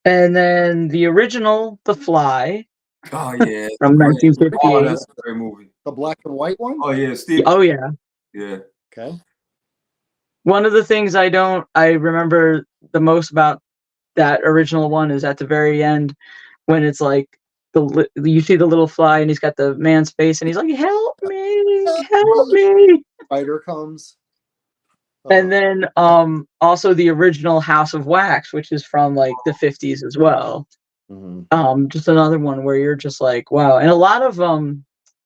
And then the original, The Fly. Oh yeah, from 1958. Oh, that's a great movie. The black and white one? Oh yeah, Steve. Oh yeah. Yeah. Okay. One of the things I remember the most about that original one is at the very end when it's like you see the little fly and he's got the man's face and he's like, help me. Spider comes. And then also the original House of Wax, which is from like the 50s as well. Just another one where you're just like, wow. And a lot of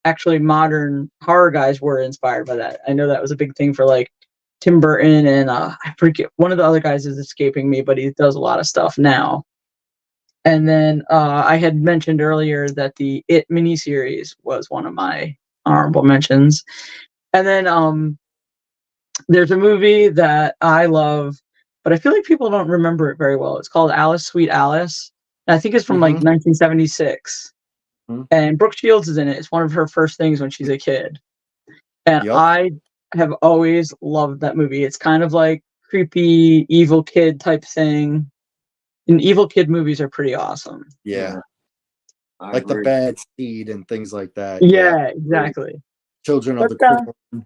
actually modern horror guys were inspired by that. I know that was a big thing for like Tim Burton and I forget, one of the other guys is escaping me, but he does a lot of stuff now. And then I had mentioned earlier that the It miniseries was one of my honorable mentions. And then there's a movie that I love, but I feel like people don't remember it very well. It's called Alice, Sweet Alice. And I think it's from like 1976. And Brooke Shields is in it. It's one of her first things when she's a kid. And I have always loved that movie. It's kind of like creepy, evil kid type thing. And evil kid movies are pretty awesome. Yeah. I like agree. The Bad Seed and things like that. Yeah, exactly. Children of the Corn.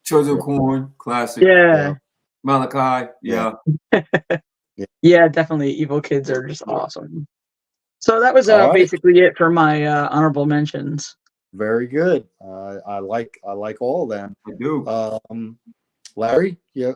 Children of Corn, classic. Yeah. Malachi, yeah. Yeah, definitely. Evil kids are just awesome. So that was basically it for my honorable mentions. Very good. I like all of them. I do. Larry, you're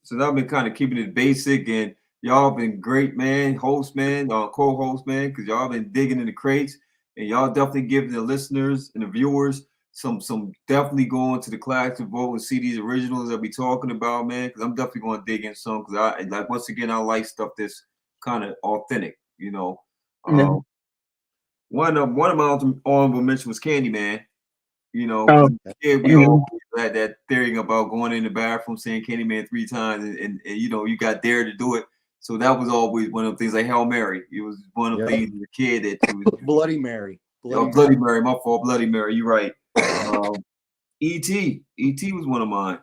so I've been kind of keeping it basic, and y'all been great, man. Host, man, co-host, man, because y'all been digging in the crates, and y'all definitely giving the listeners and the viewers some definitely going to the classic vote and see these originals that we talking about, man. Because I'm definitely going to dig in some because I like once again I like stuff that's kind of authentic, One of my honorable mention was Candyman. We all had that theory about going in the bathroom saying Candyman 3 times, and you got dared to do it. So that was always one of the things like Hail Mary. It was one of the things as a kid that was Bloody Mary. Bloody Mary, my fault. Bloody Mary, you're right. E.T. was one of mine.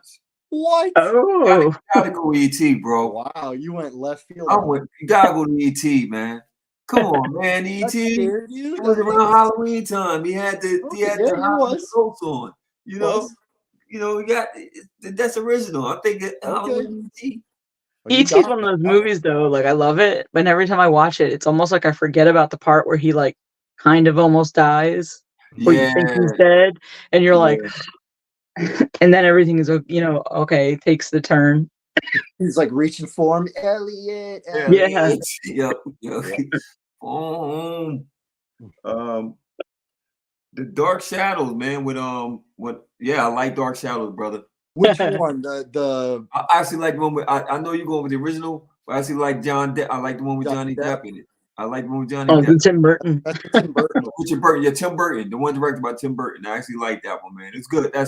What? Oh, gotta go E.T., bro. Wow, you went left field. You gotta go to E.T., man. Come on, man, E.T. It was around Halloween time. He had the coats on. You got that's original. I think Halloween E.T. E.T. is one of those movies though. Like I love it, but every time I watch it, it's almost like I forget about the part where he like kind of almost dies, or you think he's dead, and you're like, and then everything is okay. Takes the turn. He's like reaching for him, Elliot. Yeah. The Dark Shadows, man. I like Dark Shadows, brother. Which one? The I actually like the one with. I know you're going with the original, but I actually like John. I like the one with Johnny Depp in it. I like the one with Johnny Oh, Depp. Tim Burton. that's the Tim Burton. Richard Burton, yeah, Tim Burton, the one directed by Tim Burton. I actually like that one, man. It's good. I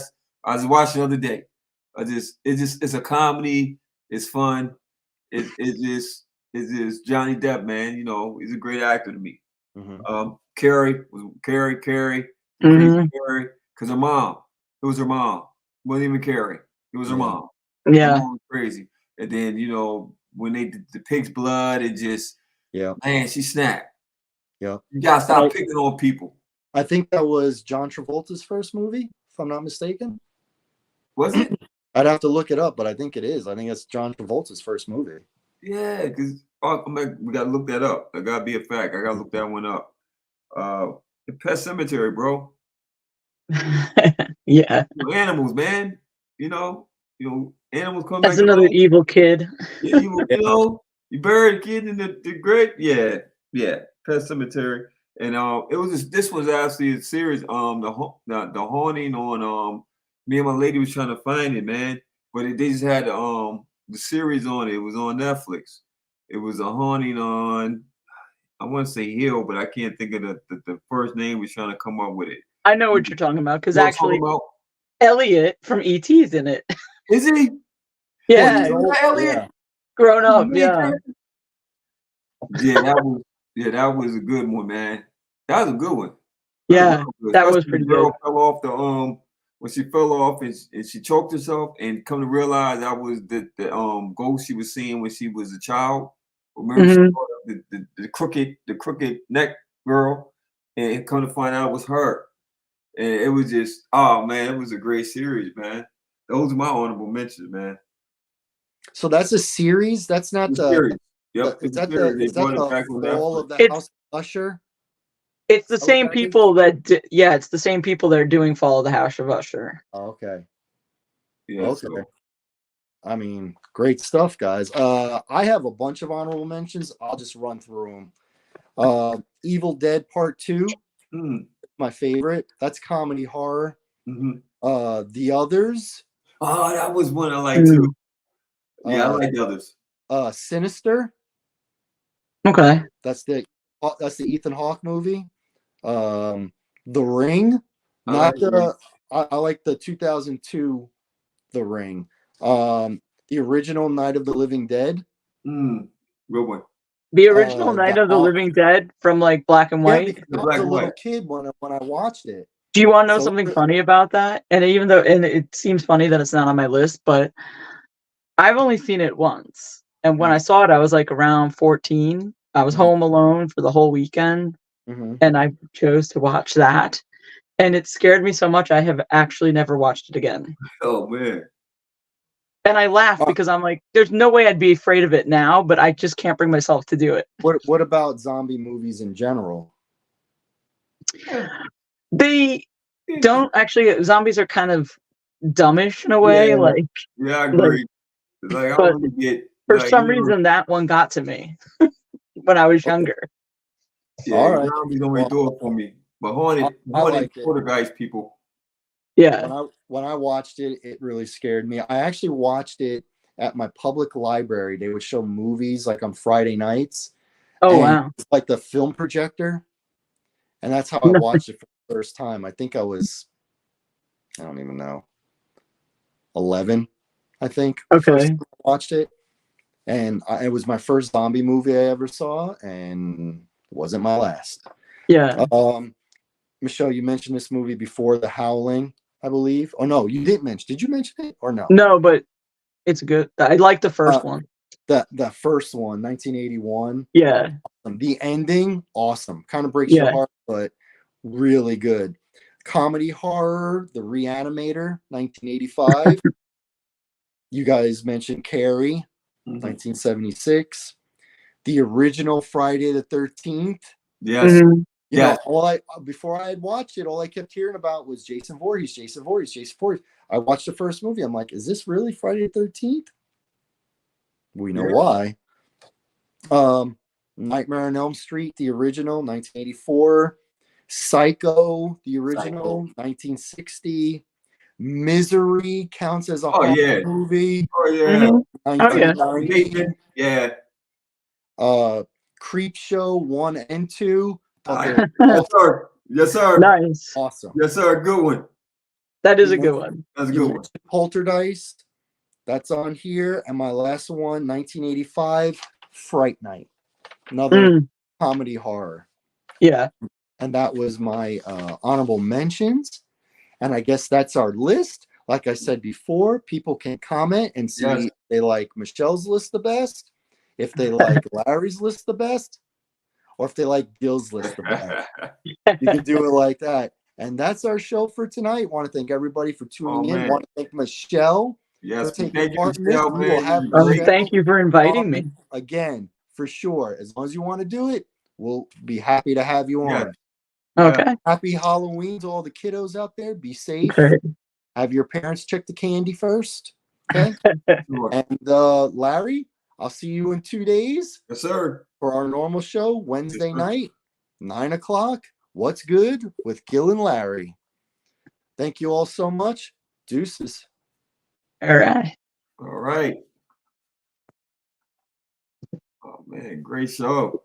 was watching the other day. It's a comedy. It's fun. It's just Johnny Depp, man. You know, he's a great actor to me. Carrie, Crazy Mhm. Carrie, because her mom. It was her mom. It wasn't even Carrie. It was her mom. Her Yeah. mom was crazy. And then when they did the pig's blood, it just man, she snapped. Yeah. You gotta stop picking on people. I think that was John Travolta's first movie, if I'm not mistaken. Was it? I'd have to look it up, but I think it is. I think it's John Travolta's first movie. Yeah, because we gotta look that up. That gotta be a fact. I gotta look that one up. The Pet Cemetery, bro. Yeah. Animals, man. Animals come That's back. another evil kid. Yeah, you buried a kid in the grave. Yeah. Pet Cemetery. And this was actually a series. The haunting on me and my lady was trying to find it, man. But they just had the series on it. It was on Netflix. It was a haunting on, I want to say Hill, but I can't think of the first name was trying to come up with it. I know what you're talking about because You know what I'm actually talking about? Elliot from ET's in it. Is he? Yeah, Elliot. grown up. Yeah, that was a good one, man. That was a good one. yeah, that was Especially pretty the girl good. fell off when she fell off and she choked herself and come to realize that was the ghost she was seeing when she was a child. Remember she saw the crooked neck girl and come to find out it was her. And it was just, oh man, it was a great series, man. Those are my honorable mentions, man. So that's a series. That's not the series. Yep, is it's a that series. the They is that brought it the back on fall Netflix. of the House of Usher? It's the Is that what same that is? people that it's the same people that are doing Follow the House of Usher. Oh, okay. Yeah, Okay. so I mean, great stuff, guys. I have a bunch of honorable mentions. I'll just run through them. Evil Dead Part 2, my favorite. That's comedy horror. The Others. oh, that was one I like too. Yeah, I like the others. Sinister. Okay. That's the Ethan Hawke movie. The Ring. Not the I like the 2002 The Ring. The original Night of the Living Dead. Real one. The original Night of the Living Dead from like black and white. Yeah, because I was a little kid when I watched it. Do you want to know something funny about that? And it seems funny that it's not on my list, but I've only seen it once. And when I saw it, I was like around 14. I was home alone for the whole weekend, and I chose to watch that. And it scared me so much, I have actually never watched it again. Oh, man. And I laughed because I'm like, there's no way I'd be afraid of it now, but I just can't bring myself to do it. What about zombie movies in general? They don't actually. Zombies are kind of dumbish in a way. Yeah, I agree. I don't really get. For some reason, that one got to me when I was younger. Yeah, all right. Zombies don't really do it for me. But haunted poltergeist people. Yeah. When I watched it, it really scared me. I actually watched it at my public library. They would show movies like on Friday nights. Oh, wow. It's like the film projector. And that's how I watched it for the first time. I think I was, I don't even know, 11, I think. Okay. I watched it. And it was my first zombie movie I ever saw. And it wasn't my last. Yeah. Michelle, you mentioned this movie before, The Howling, I believe. Oh, no, you didn't mention. Did you mention it or no? No, but it's good. I like the first one. The first one, 1981. Yeah. Awesome. The ending, awesome. Kind of breaks your heart, but really good. Comedy horror, The Reanimator, 1985. You guys mentioned Carrie, 1976. The original Friday the 13th. Yes. You know, before I had watched it, all I kept hearing about was Jason Voorhees. I watched the first movie. I'm like, is this really Friday the 13th? We know why. Nightmare on Elm Street, the original, 1984. Psycho, the original, 1960. Misery counts as a Oh, horror yeah. movie. Oh, yeah. Mhm. Oh, yeah. 1990. Yeah. Creep Show 1 and 2. Thought they Yes, were sir. Yes, sir. Nice. awesome. Yes, sir. Good one. That is You a good one. That's a You good one. mentioned Poltergeist. That's on here. And my last one, 1985, Fright Night. Another Mm, comedy horror. yeah. And that was my honorable mentions. And I guess that's our list. Like I said before, people can comment and see Yes. if they like Michelle's list the best, if they like Larry's list the best, or if they like Gil's list the best. You can do it like that. And that's our show for tonight. Want to thank everybody for tuning in. Man. Want to thank Michelle Yes. for taking Thank you, part in this. Michelle, We will man. have You're great. Thank you for inviting me. again for sure. As long as you want to do it, we'll be happy to have you Yes. on. Okay. Happy Halloween to all the kiddos out there. Be safe. Great. Have your parents check the candy first. Okay. Sure. And Larry, I'll see you in 2 days Yes, sir. for our normal show, Wednesday Yes, sir. night, 9:00. What's good with Gil and Larry? Thank you all so much. Deuces. All right. All right. Oh, man. Great show.